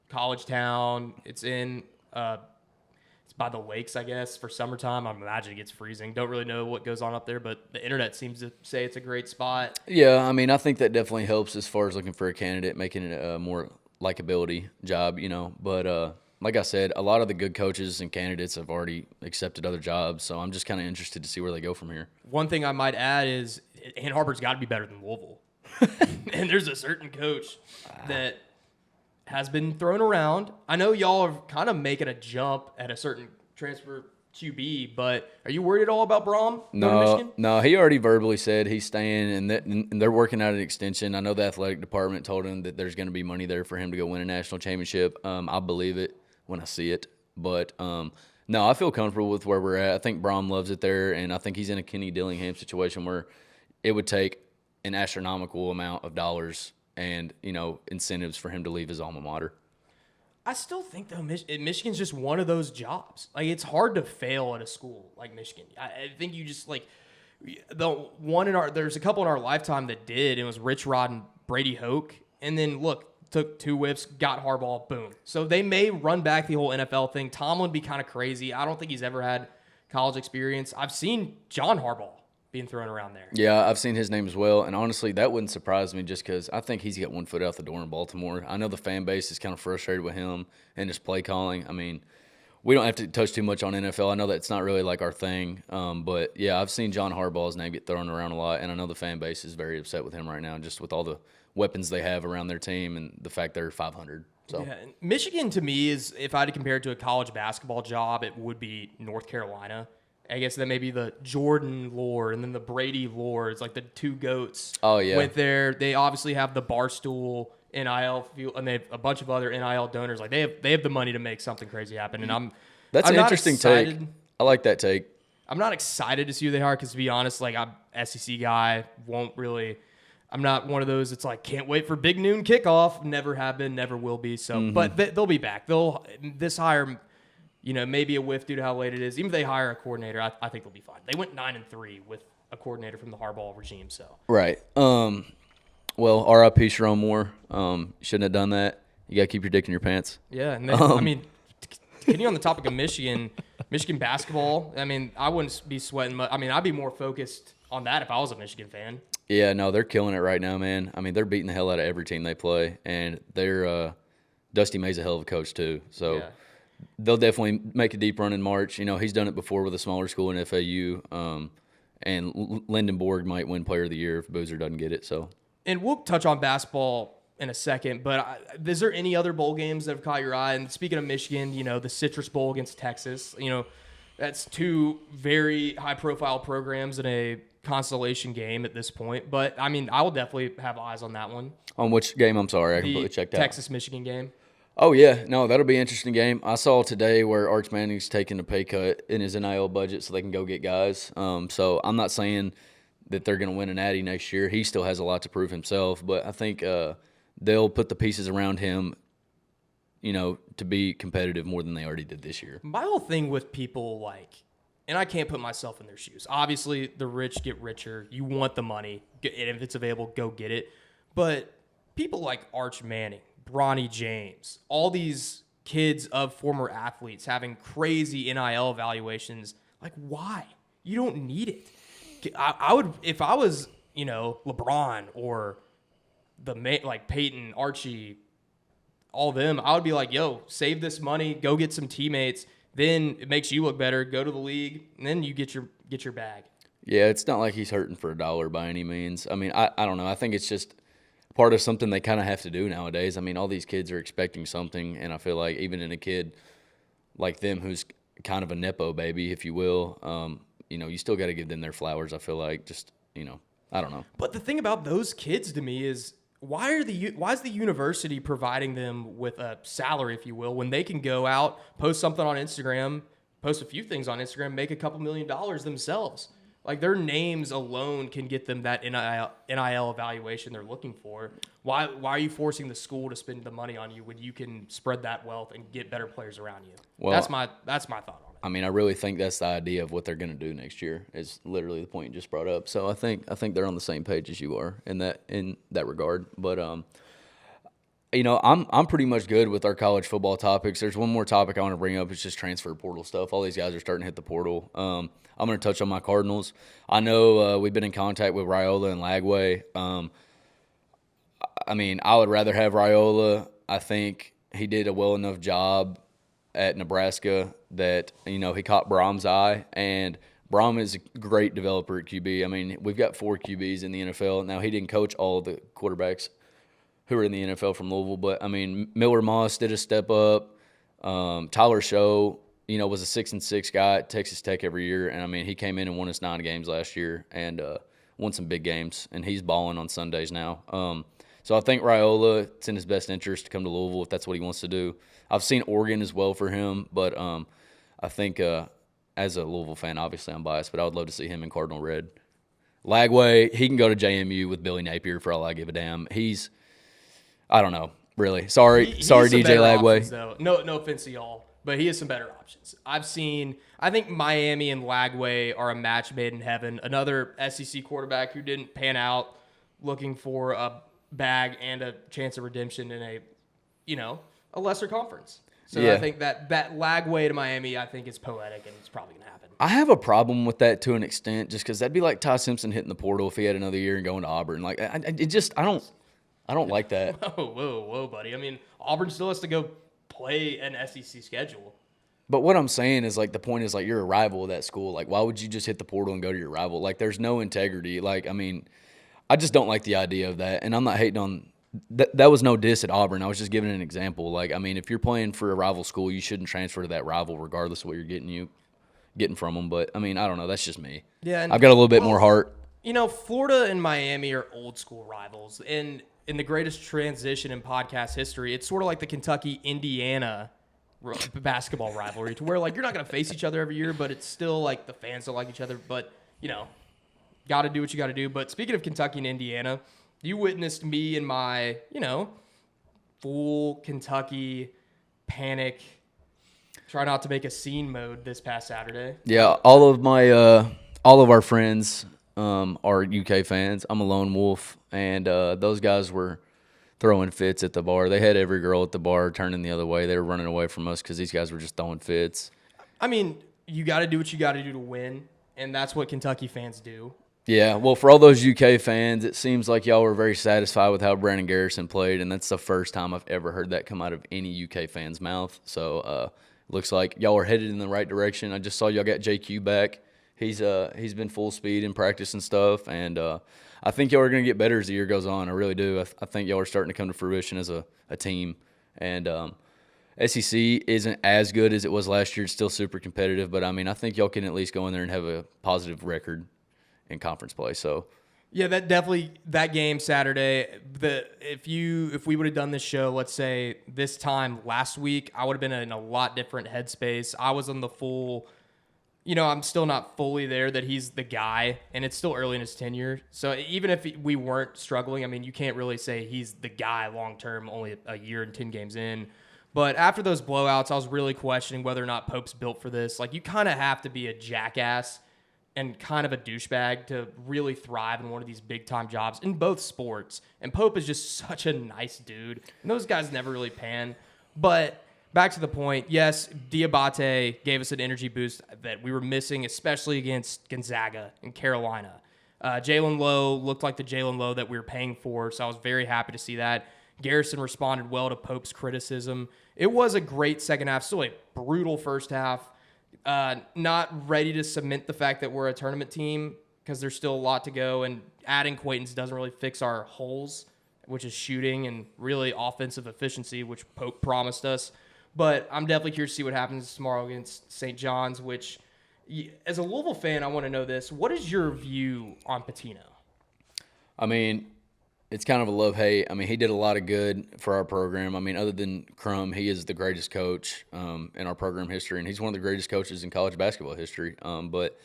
college town. It's in, it's by the lakes, I guess, for summertime. I imagine it gets freezing. Don't really know what goes on up there, but the internet seems to say it's a great spot. Yeah, I mean, I think that definitely helps as far as looking for a candidate, making it a more likability job, But like I said, a lot of the good coaches and candidates have already accepted other jobs, so I'm just kind of interested to see where they go from here. One thing I might add is Ann Arbor's got to be better than Louisville. And there's a certain coach that has been thrown around. I know y'all are kind of making a jump at a certain transfer QB. But are you worried at all about Brom going to Michigan? No, he already verbally said he's staying, and they're working out an extension. I know the athletic department told him that there's going to be money there for him to go win a national championship. I believe it when I see it. But, no, I feel comfortable with where we're at. I think Brom loves it there, and I think he's in a Kenny Dillingham situation where it would take an astronomical amount of dollars and, incentives for him to leave his alma mater. I still think, though, Michigan's just one of those jobs. Like, it's hard to fail at a school like Michigan. I think you just, like, there's a couple in our lifetime that did. It was Rich Rod and Brady Hoke. And then, look, took 2 whiffs, got Harbaugh, boom. So they may run back the whole NFL thing. Tomlin would be kind of crazy. I don't think he's ever had college experience. I've seen John Harbaugh being thrown around there. Yeah, I've seen his name as well, and honestly, that wouldn't surprise me just because I think he's got one foot out the door in Baltimore. I know the fan base is kind of frustrated with him and his play calling. I mean, we don't have to touch too much on NFL. I know that's not really like our thing, but yeah, I've seen John Harbaugh's name get thrown around a lot, and I know the fan base is very upset with him right now, just with all the weapons they have around their team and the fact they're 500. So. Yeah, Michigan to me is, if I had to compare it to a college basketball job, it would be North Carolina. I guess that may be the Jordan lore and then the Brady lore. It's like the 2 GOATs. Oh, yeah. Went there. They obviously have the Barstool NIL field, and they have a bunch of other NIL donors. Like they have the money to make something crazy happen. And That's I'm an interesting take. I like that take. I'm not excited to see who they are because, to be honest, like I'm SEC guy, I'm not one of those that's like, can't wait for big noon kickoff. Never have been, never will be. So, But they'll be back. This hire, maybe a whiff due to how late it is. Even if they hire a coordinator, I think they'll be fine. They went 9-3 with a coordinator from the Harbaugh regime. So right. Well, R.I.P. Sherrone Moore. Shouldn't have done that. You got to keep your dick in your pants. Yeah, and then, continue on the topic of Michigan basketball. I mean, I wouldn't be sweating much. I mean, I'd be more focused on that if I was a Michigan fan. Yeah, no, they're killing it right now, man. I mean, they're beating the hell out of every team they play, and they're Dusty May's a hell of a coach too. So. Yeah. They'll definitely make a deep run in March. He's done it before with a smaller school in FAU, and Lindenborg might win Player of the Year if Boozer doesn't get it. So, and we'll touch on basketball in a second, but is there any other bowl games that have caught your eye? And speaking of Michigan, the Citrus Bowl against Texas, that's 2 very high-profile programs in a consolation game at this point. But, I mean, I will definitely have eyes on that one. On which game? I'm sorry, I completely checked out. Texas-Michigan game. Oh, yeah. No, that'll be an interesting game. I saw today where Arch Manning's taking a pay cut in his NIL budget so they can go get guys. So I'm not saying that they're going to win an Natty next year. He still has a lot to prove himself, but I think they'll put the pieces around him, to be competitive more than they already did this year. My whole thing with people and I can't put myself in their shoes. Obviously, the rich get richer. You want the money. And if it's available, go get it. But people like Arch Manning, Bronny James, all these kids of former athletes having crazy NIL evaluations. Like, why? You don't need it. I would, if I was, LeBron or Peyton, Archie, all of them, I would be like, yo, save this money, go get some teammates. Then it makes you look better. Go to the league, and then you get your bag. Yeah, it's not like he's hurting for a dollar by any means. I mean, I don't know. I think it's just part of something they kind of have to do nowadays. I mean, all these kids are expecting something, and I feel like even in a kid like them who's kind of a Nepo baby, if you will, you still got to give them their flowers, I feel like. Just, I don't know. But the thing about those kids to me is why is the university providing them with a salary, if you will, when they can go out, post something on Instagram, post a few things on Instagram, make a couple $1 million themselves? Like, their names alone can get them that NIL evaluation they're looking for. Why are you forcing the school to spend the money on you when you can spread that wealth and get better players around you? Well, that's my thought on it. I mean, I really think that's the idea of what they're going to do next year is literally the point you just brought up. So I think they're on the same page as you are in that regard. But I'm pretty much good with our college football topics. There's one more topic I want to bring up. It's just transfer portal stuff. All these guys are starting to hit the portal. I'm going to touch on my Cardinals. I know we've been in contact with Raiola and Lagway. I mean, I would rather have Raiola. I think he did a well enough job at Nebraska that, he caught Brom's eye. And Brom is a great developer at QB. I mean, we've got 4 QBs in the NFL. Now, he didn't coach all of the quarterbacks who are in the NFL from Louisville. But, I mean, Miller Moss did a step up. Tyler Show was a 6-6 guy at Texas Tech every year. And, I mean, he came in and won us 9 games last year and won some big games. And he's balling on Sundays now. So I think Raiola, it's in his best interest to come to Louisville if that's what he wants to do. I've seen Oregon as well for him, but I think as a Louisville fan, obviously I'm biased, but I would love to see him in Cardinal Red. Lagway, he can go to JMU with Billy Napier for all I give a damn. I don't know, really. Sorry, He has DJ some better Lagway. options, though. No offense to y'all, but he has some better options. I think Miami and Lagway are a match made in heaven. Another SEC quarterback who didn't pan out, looking for a bag and a chance of redemption in a lesser conference. So Yeah. I think that Lagway to Miami, I think, is poetic, and it's probably going to happen. I have a problem with that to an extent, just because that'd be like Ty Simpson hitting the portal if he had another year and going to Auburn. Like, I don't like that. Whoa, buddy. I mean, Auburn still has to go play an SEC schedule. But what I'm saying is, like, the point is, like, you're a rival of that school. Like, why would you just hit the portal and go to your rival? Like, there's no integrity. Like, I mean, I just don't like the idea of that. And I'm not hating on that was no diss at Auburn. I was just giving an example. Like, I mean, if you're playing for a rival school, you shouldn't transfer to that rival regardless of what you're getting from them. But, I mean, I don't know. That's just me. Yeah, and, I've got a little bit more heart. Florida and Miami are old school rivals. And in the greatest transition in podcast history, it's sort of like the Kentucky-Indiana basketball rivalry, to where, like, you're not going to face each other every year, but it's still, like, the fans don't like each other. But, got to do what you got to do. But speaking of Kentucky and Indiana, you witnessed me in my, full Kentucky panic, try not to make a scene mode this past Saturday. Yeah, all of our friends are UK fans. I'm a lone wolf, and those guys were throwing fits at the bar. They had every girl at the bar turning the other way. They were running away from us because these guys were just throwing fits. I mean, you got to do what you got to do to win, and that's what Kentucky fans do. Yeah, well, for all those UK fans, it seems like y'all were very satisfied with how Brandon Garrison played, and that's the first time I've ever heard that come out of any UK fan's mouth. So, looks like y'all are headed in the right direction. I just saw y'all got JQ back. He's been full speed in practice and stuff, and I think y'all are going to get better as the year goes on. I really do. I think y'all are starting to come to fruition as a team, and SEC isn't as good as it was last year. It's still super competitive, but, I mean, I think y'all can at least go in there and have a positive record in conference play. So yeah, that game Saturday, if we would have done this show, let's say this time last week, I would have been in a lot different headspace. I was on the full, I'm still not fully there that he's the guy, and it's still early in his tenure. So even if we weren't struggling, I mean, you can't really say he's the guy long term, only a year and 10 games in. But after those blowouts, I was really questioning whether or not Pope's built for this. Like, you kind of have to be a jackass and kind of a douchebag to really thrive in one of these big-time jobs in both sports. And Pope is just such a nice dude. And those guys never really pan. But back to the point, yes, Diabate gave us an energy boost that we were missing, especially against Gonzaga and Carolina. Jalen Lowe looked like the Jalen Lowe that we were paying for, so I was very happy to see that. Garrison responded well to Pope's criticism. It was a great second half, still a brutal first half. Not ready to cement the fact that we're a tournament team because there's still a lot to go, and adding Quaintance doesn't really fix our holes, which is shooting and really offensive efficiency, which Pope promised us. But I'm definitely curious to see what happens tomorrow against St. John's, which, as a Louisville fan, I want to know this. What is your view on Pitino? I mean, it's kind of a love-hate. I mean, he did a lot of good for our program. I mean, other than Crum, he is the greatest coach in our program history, and he's one of the greatest coaches in college basketball history. But,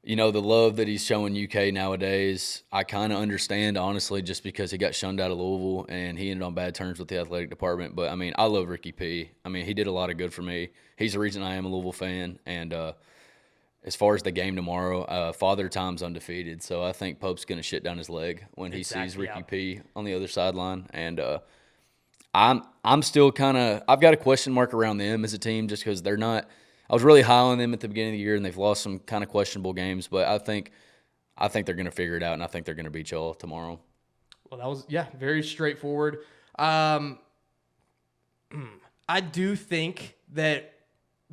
the love that he's showing UK nowadays, I kind of understand, honestly, just because he got shunned out of Louisville, and he ended on bad terms with the athletic department. But, I mean, I love Ricky P. I mean, he did a lot of good for me. He's the reason I am a Louisville fan, and as far as the game tomorrow, Father Time's undefeated, so I think Pope's going to shit down his leg when he sees Ricky P on the other sideline. And I'm still kind of – I've got a question mark around them as a team just because they're not – I was really high on them at the beginning of the year, and they've lost some kind of questionable games. But I think they're going to figure it out, and I think they're going to beat y'all tomorrow. Well, that was, very straightforward. I do think that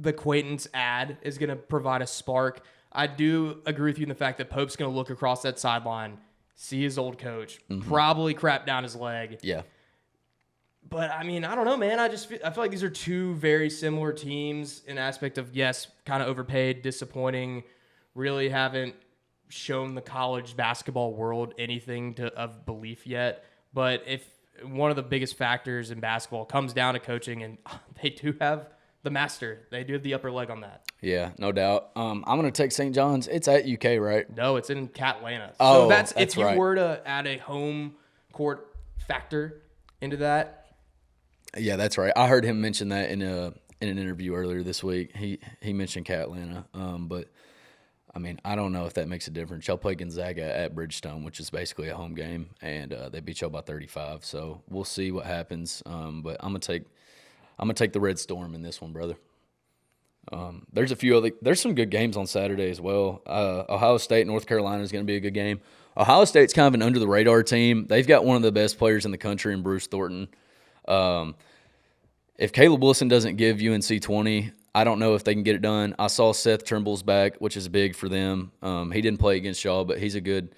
the Quaintance ad is going to provide a spark. I do agree with you in the fact that Pope's going to look across that sideline, see his old coach, probably crap down his leg. Yeah. But I mean, I don't know, man. I feel like these are two very similar teams in aspect of, yes, kind of overpaid, disappointing, really haven't shown the college basketball world anything of belief yet. But if one of the biggest factors in basketball comes down to coaching, and they do have the master, they do have the upper leg on that. Yeah, no doubt. I'm going to take St. John's. It's at UK, right? No, it's in Catlanta. Oh, so that's if you right. were to add a home court factor into that. Yeah, that's right. I heard him mention that in an interview earlier this week. He mentioned Catlanta, but I mean, I don't know if that makes a difference. Y'all play Gonzaga at Bridgestone, which is basically a home game, and they beat y'all by 35. So we'll see what happens. But I'm gonna take the Red Storm in this one, brother. There's some good games on Saturday as well. Ohio State, North Carolina is going to be a good game. Ohio State's kind of an under the radar team. They've got one of the best players in the country in Bruce Thornton. If Caleb Wilson doesn't give UNC 20, I don't know if they can get it done. I saw Seth Trimble's back, which is big for them. He didn't play against y'all, but he's a good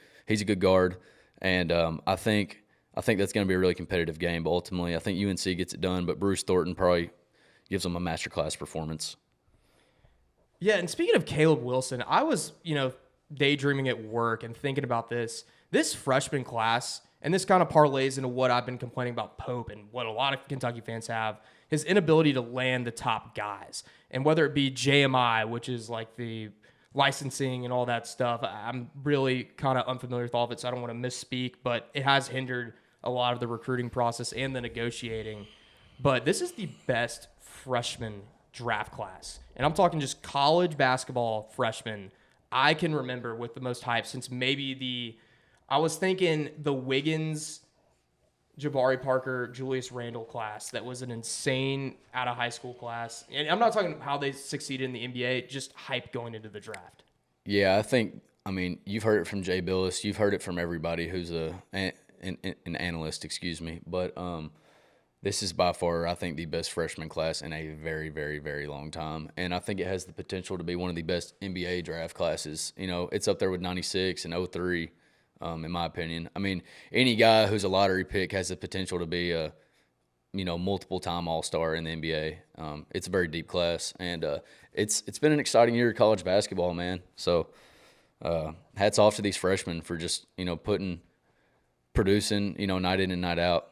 guard, and I think that's going to be a really competitive game. But ultimately, I think UNC gets it done, but Bruce Thornton probably gives them a masterclass performance. Yeah, and speaking of Caleb Wilson, I was, daydreaming at work and thinking about this freshman class, and this kind of parlays into what I've been complaining about Pope and what a lot of Kentucky fans have, his inability to land the top guys. And whether it be JMI, which is like the licensing and all that stuff, I'm really kind of unfamiliar with all of it, so I don't want to misspeak, but it has hindered a lot of the recruiting process and the negotiating. But this is the best freshman draft class. And I'm talking just college basketball freshmen I can remember with the most hype since maybe I was thinking the Wiggins, Jabari Parker, Julius Randle class. That was an insane out of high school class. And I'm not talking how they succeeded in the NBA, just hype going into the draft. Yeah, I mean, you've heard it from Jay Billis. You've heard it from everybody who's an analyst, excuse me. But this is by far, I think, the best freshman class in a very, very, very long time. And I think it has the potential to be one of the best NBA draft classes. It's up there with 96 and 03, in my opinion. I mean, any guy who's a lottery pick has the potential to be a, multiple-time All-Star in the NBA. It's a very deep class. And it's been an exciting year of college basketball, man. So hats off to these freshmen for just, producing, night in and night out.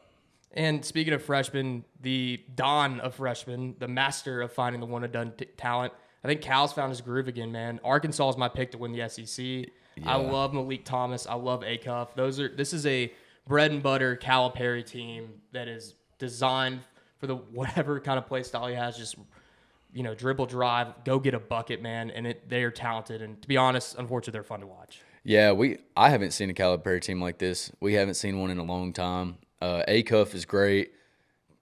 And speaking of freshmen, the Don of freshmen, the master of finding the one-and-done talent, I think Cal's found his groove again, man. Arkansas is my pick to win the SEC. Yeah. I love Malik Thomas. I love Acuff. This is a bread-and-butter Calipari team that is designed for the whatever kind of play style he has. Just, dribble, drive, go get a bucket, man. And they are talented. And to be honest, unfortunately, they're fun to watch. Yeah, I haven't seen a Calipari team like this. We haven't seen one in a long time. Acuff is great.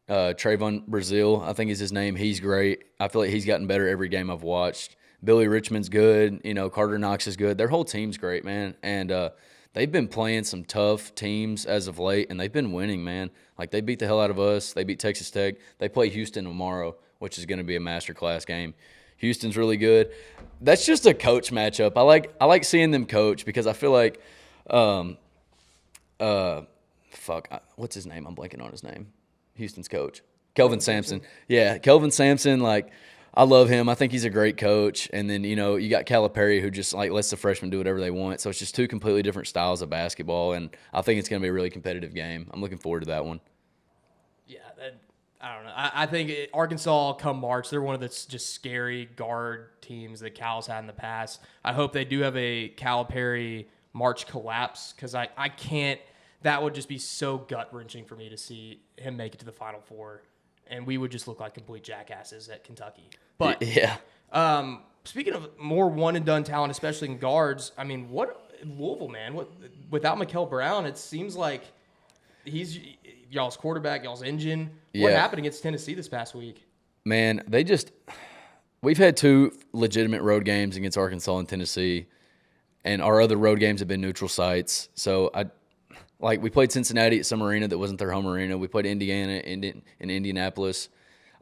Trayvon Brazil, I think is his name. He's great. I feel like he's gotten better every game I've watched. Billy Richmond's good. Carter Knox is good. Their whole team's great, man. And they've been playing some tough teams as of late, and they've been winning, man. Like, they beat the hell out of us. They beat Texas Tech. They play Houston tomorrow, which is going to be a masterclass game. Houston's really good. That's just a coach matchup. I like seeing them coach because I feel like what's his name? I'm blanking on his name. Houston's coach. Kelvin Sampson. Yeah, Kelvin Sampson, I love him. I think he's a great coach. And then, you got Calipari who just, lets the freshmen do whatever they want. So it's just two completely different styles of basketball, and I think it's going to be a really competitive game. I'm looking forward to that one. Yeah, I don't know. I think Arkansas, come March, they're one of the just scary guard teams that Cal's had in the past. I hope they do have a Calipari March collapse because I can't – that would just be so gut-wrenching for me to see him make it to the Final Four, and we would just look like complete jackasses at Kentucky. But yeah. Speaking of more one-and-done talent, especially in guards, I mean, what Louisville, man? Without Mikel Brown, it seems like he's y'all's quarterback, y'all's engine. What happened against Tennessee this past week? Man, we've had two legitimate road games against Arkansas and Tennessee, and our other road games have been neutral sites. So we played Cincinnati at some arena that wasn't their home arena. We played Indiana in Indianapolis.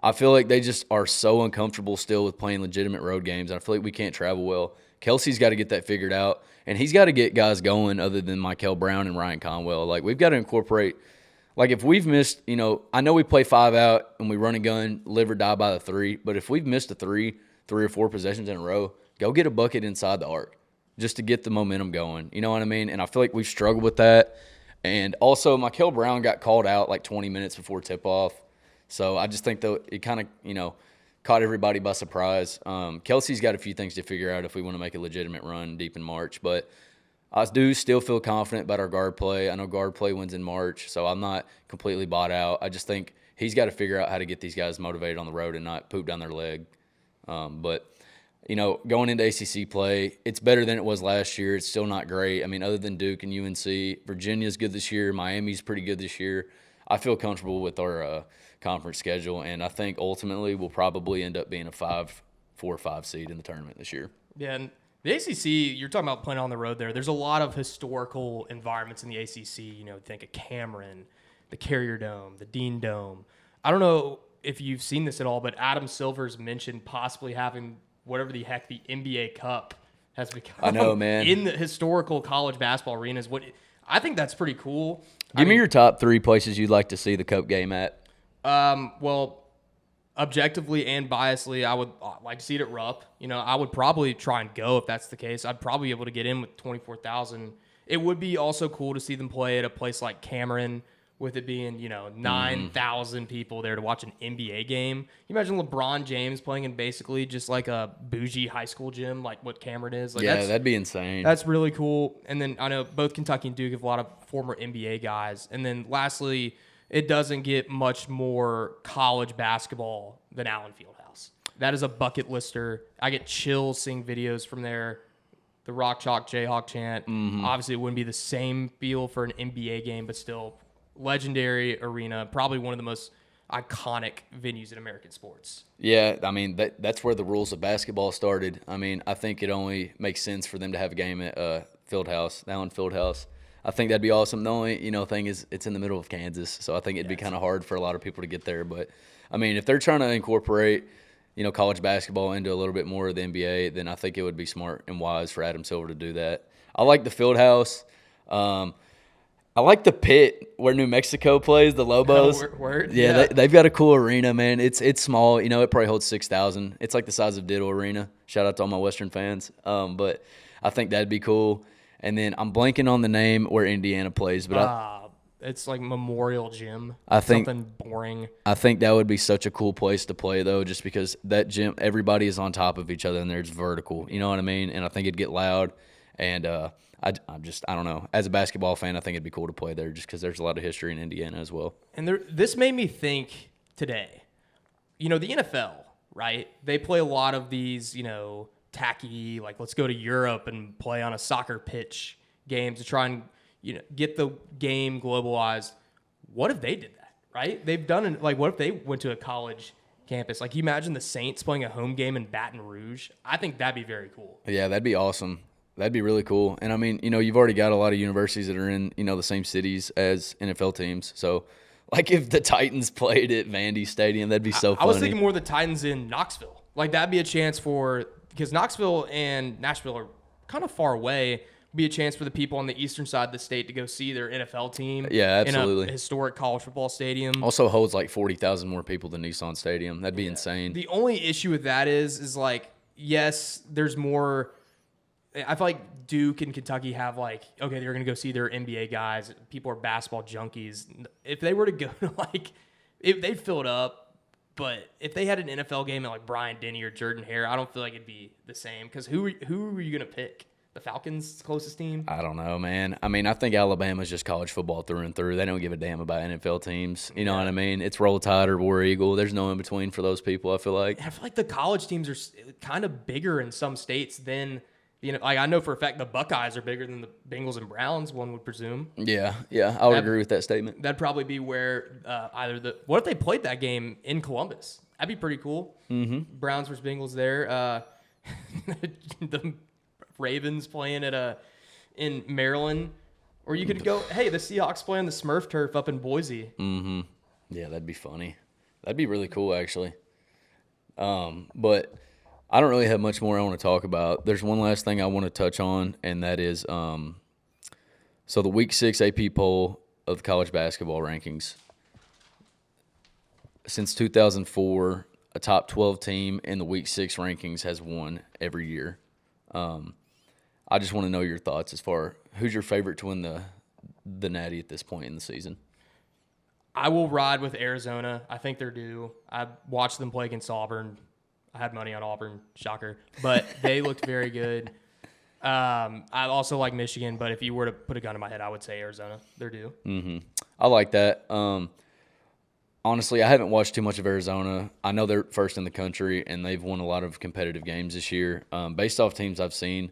I feel like they just are so uncomfortable still with playing legitimate road games. I feel like we can't travel well. Kelsey's got to get that figured out, and he's got to get guys going other than Mikel Brown and Ryan Conwell. We've got to incorporate Like if we've missed, I know we play 5 out and we run and gun, live or die by the 3. But if we've missed three or 4 possessions in a row, go get a bucket inside the arc just to get the momentum going. You know what I mean? And I feel like we've struggled with that. And also, Michael Brown got called out like 20 minutes before tip-off. So I just think that it kind of, caught everybody by surprise. Kelsey's got a few things to figure out if we want to make a legitimate run deep in March. But I do still feel confident about our guard play. I know guard play wins in March, so I'm not completely bought out. I just think he's got to figure out how to get these guys motivated on the road and not poop down their leg. But going into ACC play, it's better than it was last year. It's still not great. I mean, other than Duke and UNC, Virginia's good this year. Miami's pretty good this year. I feel comfortable with our conference schedule, and I think ultimately we'll probably end up being a 4 or 5 seed in the tournament this year. Yeah, and the ACC, you're talking about playing on the road there. There's a lot of historical environments in the ACC. Think of Cameron, the Carrier Dome, the Dean Dome. I don't know if you've seen this at all, but Adam Silver's mentioned possibly having whatever the heck the NBA Cup has become. I know, man. In the historical college basketball arenas. I think that's pretty cool. Give me your top 3 places you'd like to see the Cup game at. Well, objectively and biasly, I would like to see it at Rupp. I would probably try and go if that's the case. I'd probably be able to get in with 24,000. It would be also cool to see them play at a place like Cameron, with it being, 9,000 people there to watch an NBA game. You imagine LeBron James playing in basically just like a bougie high school gym, like what Cameron is. That'd be insane. That's really cool. And then I know both Kentucky and Duke have a lot of former NBA guys. And then lastly, it doesn't get much more college basketball than Allen Fieldhouse. That is a bucket lister. I get chills seeing videos from there. The Rock Chalk Jayhawk chant. Mm-hmm. Obviously, it wouldn't be the same feel for an NBA game, but still legendary arena. Probably one of the most iconic venues in American sports. Yeah, I mean, that's where the rules of basketball started. I mean, I think it only makes sense for them to have a game at Fieldhouse, Allen Fieldhouse. I think that'd be awesome. The only, thing is it's in the middle of Kansas, so I think it'd be kind of hard for a lot of people to get there. But, I mean, if they're trying to incorporate, college basketball into a little bit more of the NBA, then I think it would be smart and wise for Adam Silver to do that. I like the Fieldhouse. I like the pit where New Mexico plays, the Lobos. Word? Yeah. They've got a cool arena, man. It's small. It probably holds 6,000. It's like the size of Diddle Arena. Shout out to all my Western fans. But I think that'd be cool. And then I'm blanking on the name where Indiana plays, but it's like Memorial Gym. I think something boring. I think that would be such a cool place to play, though, just because that gym, everybody is on top of each other and there's vertical. You know what I mean? And I think it'd get loud. And I don't know. As a basketball fan, I think it'd be cool to play there just because there's a lot of history in Indiana as well. And this made me think today. The NFL, right? They play a lot of these, tacky, like let's go to Europe and play on a soccer pitch games to try and get the game globalized. What if they did that, right? They've done it. Like, what if they went to a college campus? Like, you imagine the Saints playing a home game in Baton Rouge? I think that'd be very cool. Yeah, that'd be awesome. That'd be really cool. And I mean, you've already got a lot of universities that are in, the same cities as NFL teams. So, like, if the Titans played at Vandy Stadium, that'd be so funny. I was thinking more the Titans in Knoxville. Like, that'd be a chance because Knoxville and Nashville are kind of far away. Be a chance for the people on the eastern side of the state to go see their NFL team. Yeah, absolutely. In a historic college football stadium. Also holds like 40,000 more people than Nissan Stadium. That'd be insane. The only issue with that is like, yes, there's more. I feel like Duke and Kentucky have like, okay, they're going to go see their NBA guys. People are basketball junkies. If they were to go to if they'd fill it up. But if they had an NFL game at like Bryant Denny or Jordan Hare, I don't feel like it'd be the same. Because who are you going to pick? The Falcons' closest team? I don't know, man. I mean, I think Alabama's just college football through and through. They don't give a damn about NFL teams. You know what I mean? It's Roll Tide or War Eagle. There's no in between for those people, I feel like. I feel like the college teams are kind of bigger in some states than like I know for a fact the Buckeyes are bigger than the Bengals and Browns, one would presume. Yeah, I would agree with that statement. That'd probably be where what if they played that game in Columbus? That'd be pretty cool. Mm-hmm. Browns versus Bengals there. The Ravens playing in Maryland, or you could go, hey, the Seahawks playing the Smurf turf up in Boise. Mm-hmm. Yeah, that'd be funny. That'd be really cool, actually. But I don't really have much more I want to talk about. There's one last thing I want to touch on, and that is so the Week 6 AP poll of college basketball rankings. Since 2004, a top 12 team in the Week 6 rankings has won every year. I just want to know your thoughts as far who's your favorite to win the Natty at this point in the season. I will ride with Arizona. I think they're due. I watched them play against Auburn. I had money on Auburn, shocker, but they looked very good. I also like Michigan, but if you were to put a gun in my head, I would say Arizona. They're due. Mm-hmm. I like that. Honestly, I haven't watched too much of Arizona. I know they're first in the country, and they've won a lot of competitive games this year. Based off teams I've seen,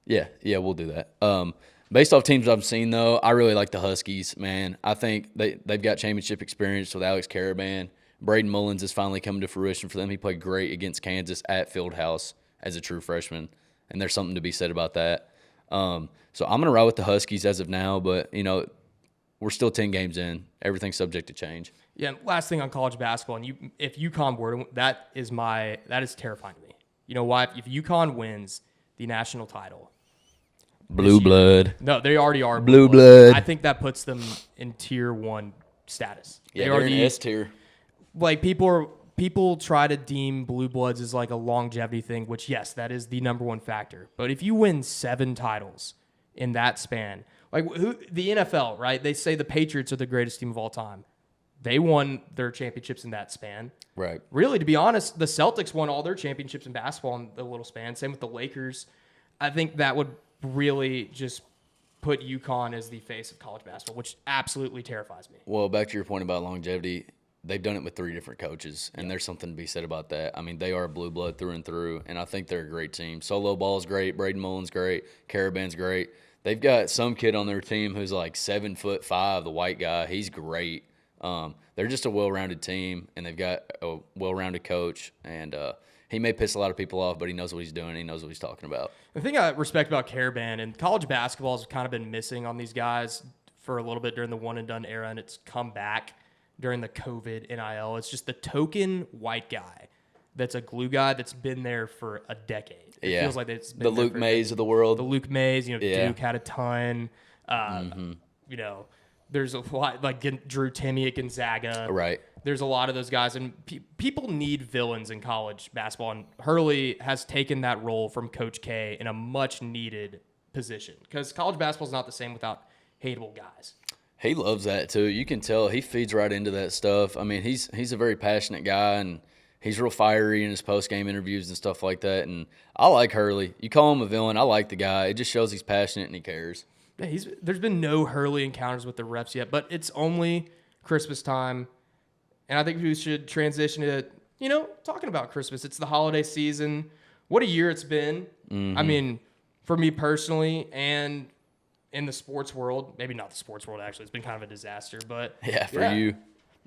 yeah, we'll do that. Based off teams I've seen, though, I really like the Huskies, man. I think they've got championship experience with Alex Caravan. Braden Mullins is finally coming to fruition for them. He played great against Kansas at Fieldhouse as a true freshman, and there's something to be said about that. So I'm going to ride with the Huskies as of now, but, we're still 10 games in. Everything's subject to change. Yeah, last thing on college basketball, and if UConn were to, that is terrifying to me. You know why? If UConn wins the national title, Blue blood. No, they already are blue blood. I think that puts them in tier 1 status. Yeah, they're in S tier. Like people try to deem blue bloods as like a longevity thing, which yes, that is the number one factor. But if you win 7 titles in that span, like the NFL, right? They say the Patriots are the greatest team of all time. They won their championships in that span. Right. Really, to be honest, the Celtics won all their championships in basketball in the little span. Same with the Lakers. I think that would really just put UConn as the face of college basketball, which absolutely terrifies me. Well, back to your point about longevity, they've done it with 3 different coaches, and there's something to be said about that. I mean, they are blue blood through and through, and I think they're a great team. Solo Ball's great. Braden Mullins great. Caravan's great. They've got some kid on their team who's like 7'5", the white guy. He's great. They're just a well-rounded team, and they've got a well-rounded coach. And he may piss a lot of people off, but he knows what he's doing. He knows what he's talking about. The thing I respect about Caravan, and college basketball has kind of been missing on these guys for a little bit during the one-and-done era, and it's come back during the COVID NIL. It's just the token white guy that's a glue guy that's been there for a decade. It feels like it's been the Luke Mays of the world. The Luke Mays, Duke had a ton. There's a lot like Drew Timme at Gonzaga. Right. There's a lot of those guys, and people need villains in college basketball. And Hurley has taken that role from Coach K in a much needed position because college basketball is not the same without hateable guys. He loves that too. You can tell he feeds right into that stuff. I mean, he's a very passionate guy, and he's real fiery in his post-game interviews and stuff like that. And I like Hurley. You call him a villain, I like the guy. It just shows he's passionate and he cares. Yeah, there's been no Hurley encounters with the refs yet, but it's only Christmas time, and I think we should transition to talking about Christmas. It's the holiday season. What a year it's been. Mm-hmm. I mean, for me personally, and in the sports world, maybe not the sports world actually, it's been kind of a disaster. But for you.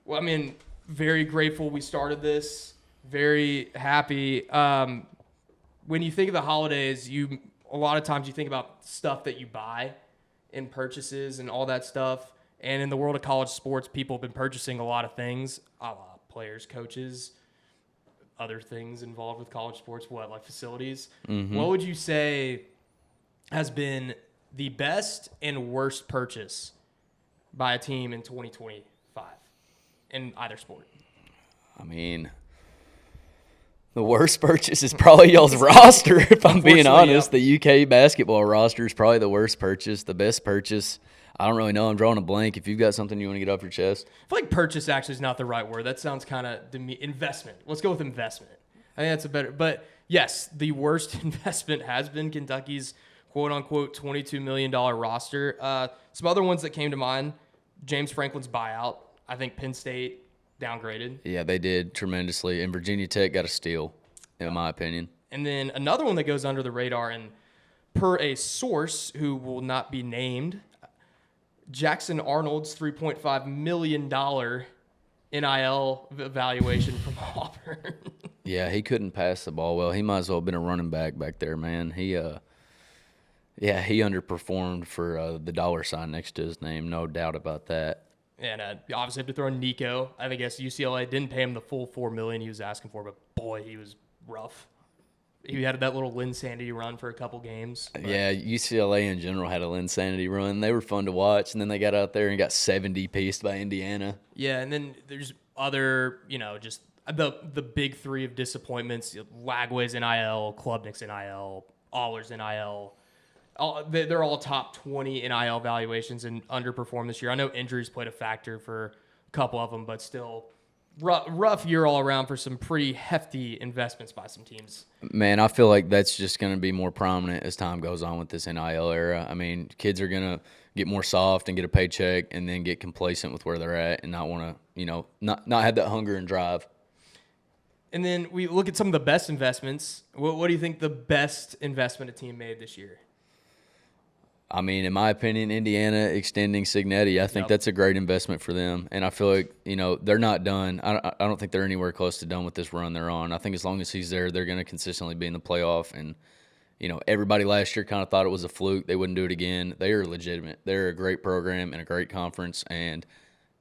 Well, I mean, very grateful we started this. Very happy. When you think of the holidays, a lot of times you think about stuff that you buy in purchases and all that stuff. And in the world of college sports, people have been purchasing a lot of things, players, coaches, other things involved with college sports, like facilities. Mm-hmm. What would you say has been the best and worst purchase by a team in 2025 in either sport? I mean, the worst purchase is probably y'all's roster, if I'm being honest. The UK basketball roster is probably the worst purchase. The best purchase, I don't really know. I'm drawing a blank. If you've got something you want to get off your chest. I feel like purchase actually is not the right word. That sounds kind of investment. Let's go with investment. I think that's a better. But yes, the worst investment has been Kentucky's quote-unquote $22 million roster. Some other ones that came to mind, James Franklin's buyout. I think Penn State downgraded. Yeah, they did tremendously. And Virginia Tech got a steal, in my opinion. And then another one that goes under the radar, and per a source who will not be named, Jackson Arnold's $3.5 million NIL evaluation from Auburn. Yeah, he couldn't pass the ball well. He might as well have been a running back there, man. He underperformed for the dollar sign next to his name, no doubt about that. And you obviously have to throw in Nico. I guess UCLA didn't pay him the full $4 million he was asking for, but boy, he was rough. He had that little Linsanity run for a couple games. But. Yeah, UCLA in general had a Linsanity run. They were fun to watch, and then they got out there and got 70-pieced by Indiana. Yeah, and then there's other, just the big three of disappointments: Lagway's NIL, Klubnik's NIL, Aller's NIL. They're all top 20 NIL valuations and underperformed this year. I know injuries played a factor for a couple of them, but still rough year all around for some pretty hefty investments by some teams. Man, I feel like that's just going to be more prominent as time goes on with this NIL era. I mean, kids are going to get more soft and get a paycheck and then get complacent with where they're at and not want to, not have that hunger and drive. And then we look at some of the best investments. What do you think the best investment a team made this year? I mean, in my opinion, Indiana extending Signetti, I think that's a great investment for them. And I feel like, they're not done. I don't think they're anywhere close to done with this run they're on. I think as long as he's there, they're going to consistently be in the playoff. And, everybody last year kind of thought it was a fluke. They wouldn't do it again. They are legitimate. They're a great program and a great conference. And,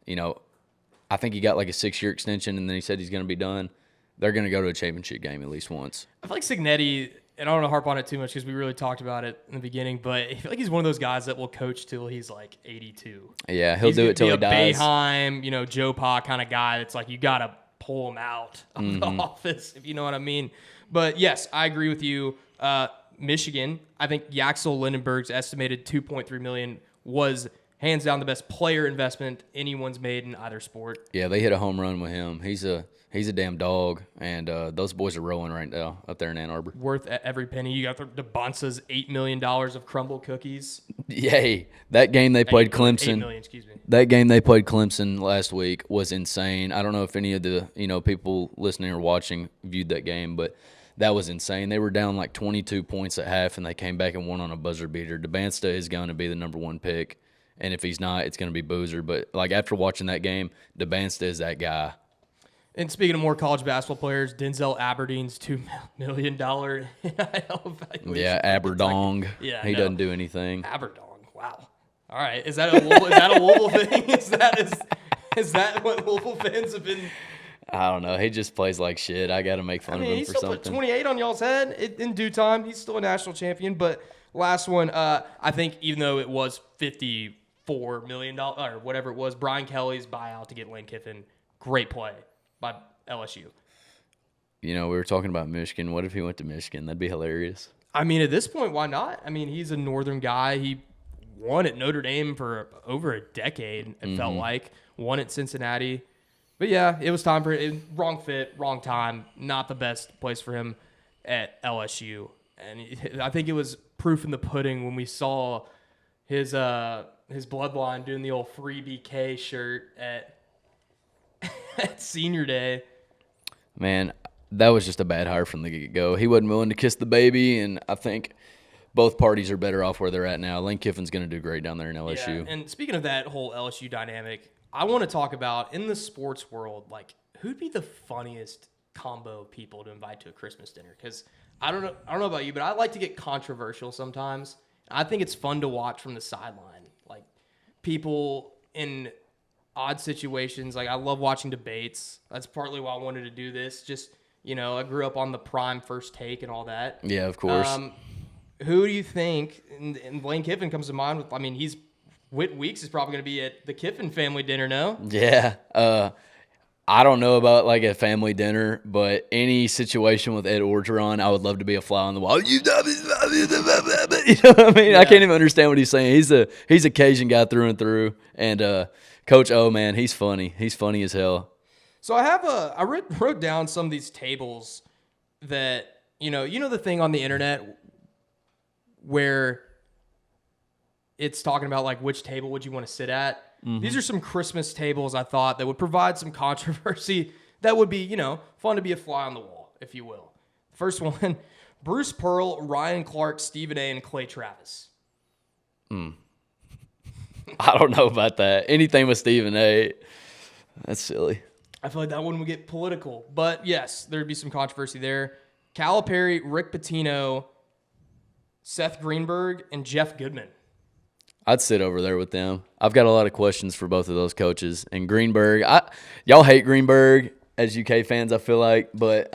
I think he got like a 6-year extension, and then he said he's going to be done. They're going to go to a championship game at least once. I feel like Signetti, and I don't want to harp on it too much because we really talked about it in the beginning, but I feel like he's one of those guys that will coach till he's like 82. Yeah, he'll do it till he dies. He's Boeheim, Joe Pa kind of guy that's like you got to pull him out of the office, if you know what I mean. But yes, I agree with you. Michigan, I think Yaxel Lindenberg's estimated $2.3 million was hands down the best player investment anyone's made in either sport. Yeah, they hit a home run with him. He's a damn dog, and those boys are rolling right now up there in Ann Arbor. Worth every penny. You got the Bonsa's $8 million of crumble cookies. Yay. That game they played Clemson. $8 million, excuse me. That game they played Clemson last week was insane. I don't know if any of the people listening or watching viewed that game, but that was insane. They were down like 22 points at half, and they came back and won on a buzzer beater. DeBansta is going to be the number one pick, and if he's not, it's going to be Boozer. But like after watching that game, DeBansta is that guy. And speaking of more college basketball players, Denzel Aberdeen's $2 million NIL evaluation. Yeah, Aberdong. Yeah, he doesn't do anything. Aberdong. Wow. All right, is that a Louisville thing? Is that what Louisville fans have been? I don't know. He just plays like shit. I got to make fun of him he for still something. put 28 on y'all's head in due time. He's still a national champion. But last one, I think even though it was $54 million or whatever it was, Brian Kelly's buyout to get Lane Kiffin, great play by LSU. We were talking about Michigan. What if he went to Michigan? That'd be hilarious. I mean, at this point, why not? I mean, he's a northern guy. He won at Notre Dame for over a decade, it felt like. Won at Cincinnati. But, yeah, it was time for it. Wrong fit, wrong time. Not the best place for him at LSU. And I think it was proof in the pudding when we saw his bloodline doing the old free BK shirt at senior day. Man, that was just a bad hire from the get-go. He wasn't willing to kiss the baby, and I think both parties are better off where they're at now. Lane Kiffin's going to do great down there in LSU. Yeah, and speaking of that whole LSU dynamic, I want to talk about, in the sports world, like, who'd be the funniest combo of people to invite to a Christmas dinner? Because I don't know about you, but I like to get controversial sometimes. I think it's fun to watch from the sideline. Like, people in odd situations. Like, I love watching debates. That's partly why I wanted to do this. Just, I grew up on the prime First Take and all that. Yeah, of course. Who do you think, and Lane Kiffin comes to mind with, Whit Weeks is probably going to be at the Kiffin family dinner, no? Yeah. I don't know about like a family dinner, but any situation with Ed Orgeron, I would love to be a fly on the wall. You know what I mean? Yeah. I can't even understand what he's saying. He's a Cajun guy through and through. And Coach O, man, he's funny. He's funny as hell. So I wrote down some of these tables that, the thing on the internet where it's talking about like which table would you want to sit at. Mm-hmm. These are some Christmas tables I thought that would provide some controversy that would be, fun to be a fly on the wall, if you will. First one, Bruce Pearl, Ryan Clark, Stephen A., and Clay Travis. I don't know about that. Anything with Stephen A., that's silly. I feel like that one would get political. But, yes, there would be some controversy there. Calipari, Rick Pitino, Seth Greenberg, and Jeff Goodman. I'd sit over there with them. I've got a lot of questions for both of those coaches. And Greenberg, y'all hate Greenberg as UK fans, I feel like. But,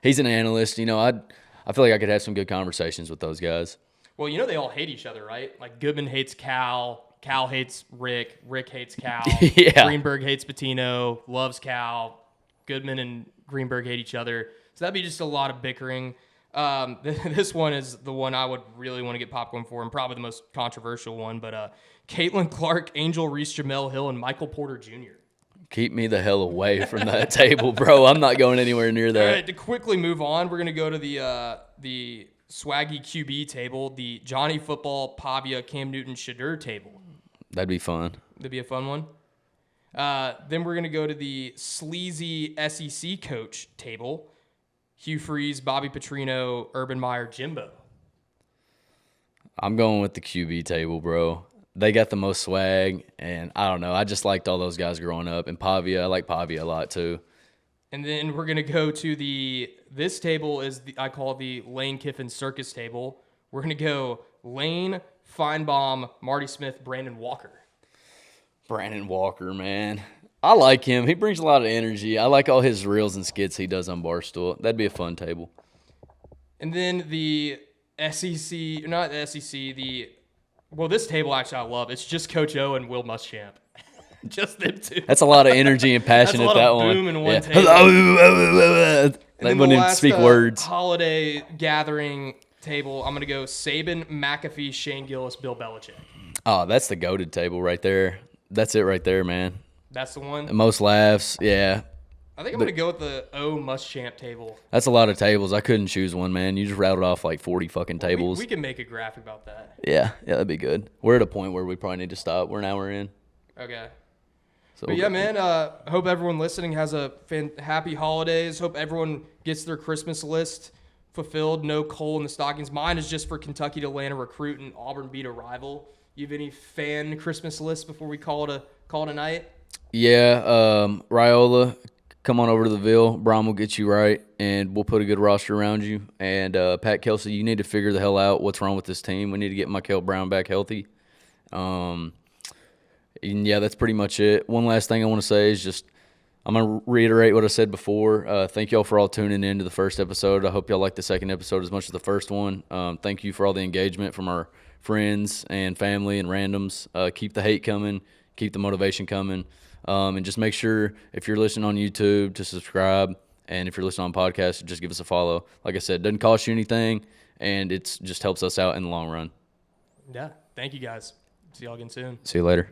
he's an analyst. I'd I feel like I could have some good conversations with those guys. Well, they all hate each other, right? Like Goodman hates Cal hates Rick hates Cal, Yeah. Greenberg hates Patino, loves Cal, Goodman and Greenberg hate each other. So that'd be just a lot of bickering. This one is the one I would really want to get popcorn for, and probably the most controversial one. But Caitlin Clark, Angel Reese, Jamel Hill, and Michael Porter Jr. Keep me the hell away from that table, bro. I'm not going anywhere near that. All right, to quickly move on, we're gonna go to the Swaggy QB table, the Johnny Football, Pavia, Cam Newton, Shadur table. That'd be fun. That'd be a fun one. Then we're gonna go to the sleazy SEC coach table. Hugh Freeze, Bobby Petrino, Urban Meyer, Jimbo. I'm going with the QB table, bro. They got the most swag, and I don't know. I just liked all those guys growing up. And Pavia, I like Pavia a lot too. And then we're gonna go to this table is I call it the Lane Kiffin Circus table. We're gonna go Lane, Feinbaum, Marty Smith, Brandon Walker. Brandon Walker, man. I like him. He brings a lot of energy. I like all his reels and skits he does on Barstool. That'd be a fun table. And then the SEC, not the SEC, this table actually I love. It's just Coach O and Will Muschamp. Just them two. That's a lot of energy and passion That's at a lot that of one. boom in one Yeah. table. They And wouldn't the even last, speak words. holiday gathering table, I'm going to go Saban, McAfee, Shane Gillis, Bill Belichick. Oh, that's the goated table right there. That's it right there, man. That's the one. The most laughs, yeah. I think I'm going to go with the O Muschamp table. That's a lot of tables. I couldn't choose one, man. You just rattled off like 40 fucking tables. We can make a graphic about that. Yeah, that'd be good. We're at a point where we probably need to stop. We're an hour in. Okay. So But yeah, man, hope everyone listening has a happy holidays. Hope everyone gets their Christmas list fulfilled. No coal in the stockings. Mine is just for Kentucky to land a recruit and Auburn beat a rival. You have any fan Christmas lists before we call it a night? Yeah, Raiola, come on over to the Ville. Brom will get you right, and we'll put a good roster around you. And Pat Kelsey, you need to figure the hell out what's wrong with this team. We need to get Michael Brown back healthy. And yeah, that's pretty much it. One last thing I want to say is just I'm going to reiterate what I said before. Thank y'all for all tuning in to the first episode. I hope y'all liked the second episode as much as the first one. Thank you for all the engagement from our friends and family and randoms. Keep the hate coming. Keep the motivation coming. And just make sure if you're listening on YouTube to subscribe. And if you're listening on podcasts, just give us a follow. Like I said, it doesn't cost you anything, and it just helps us out in the long run. Yeah. Thank you, guys. See y'all again soon. See you later.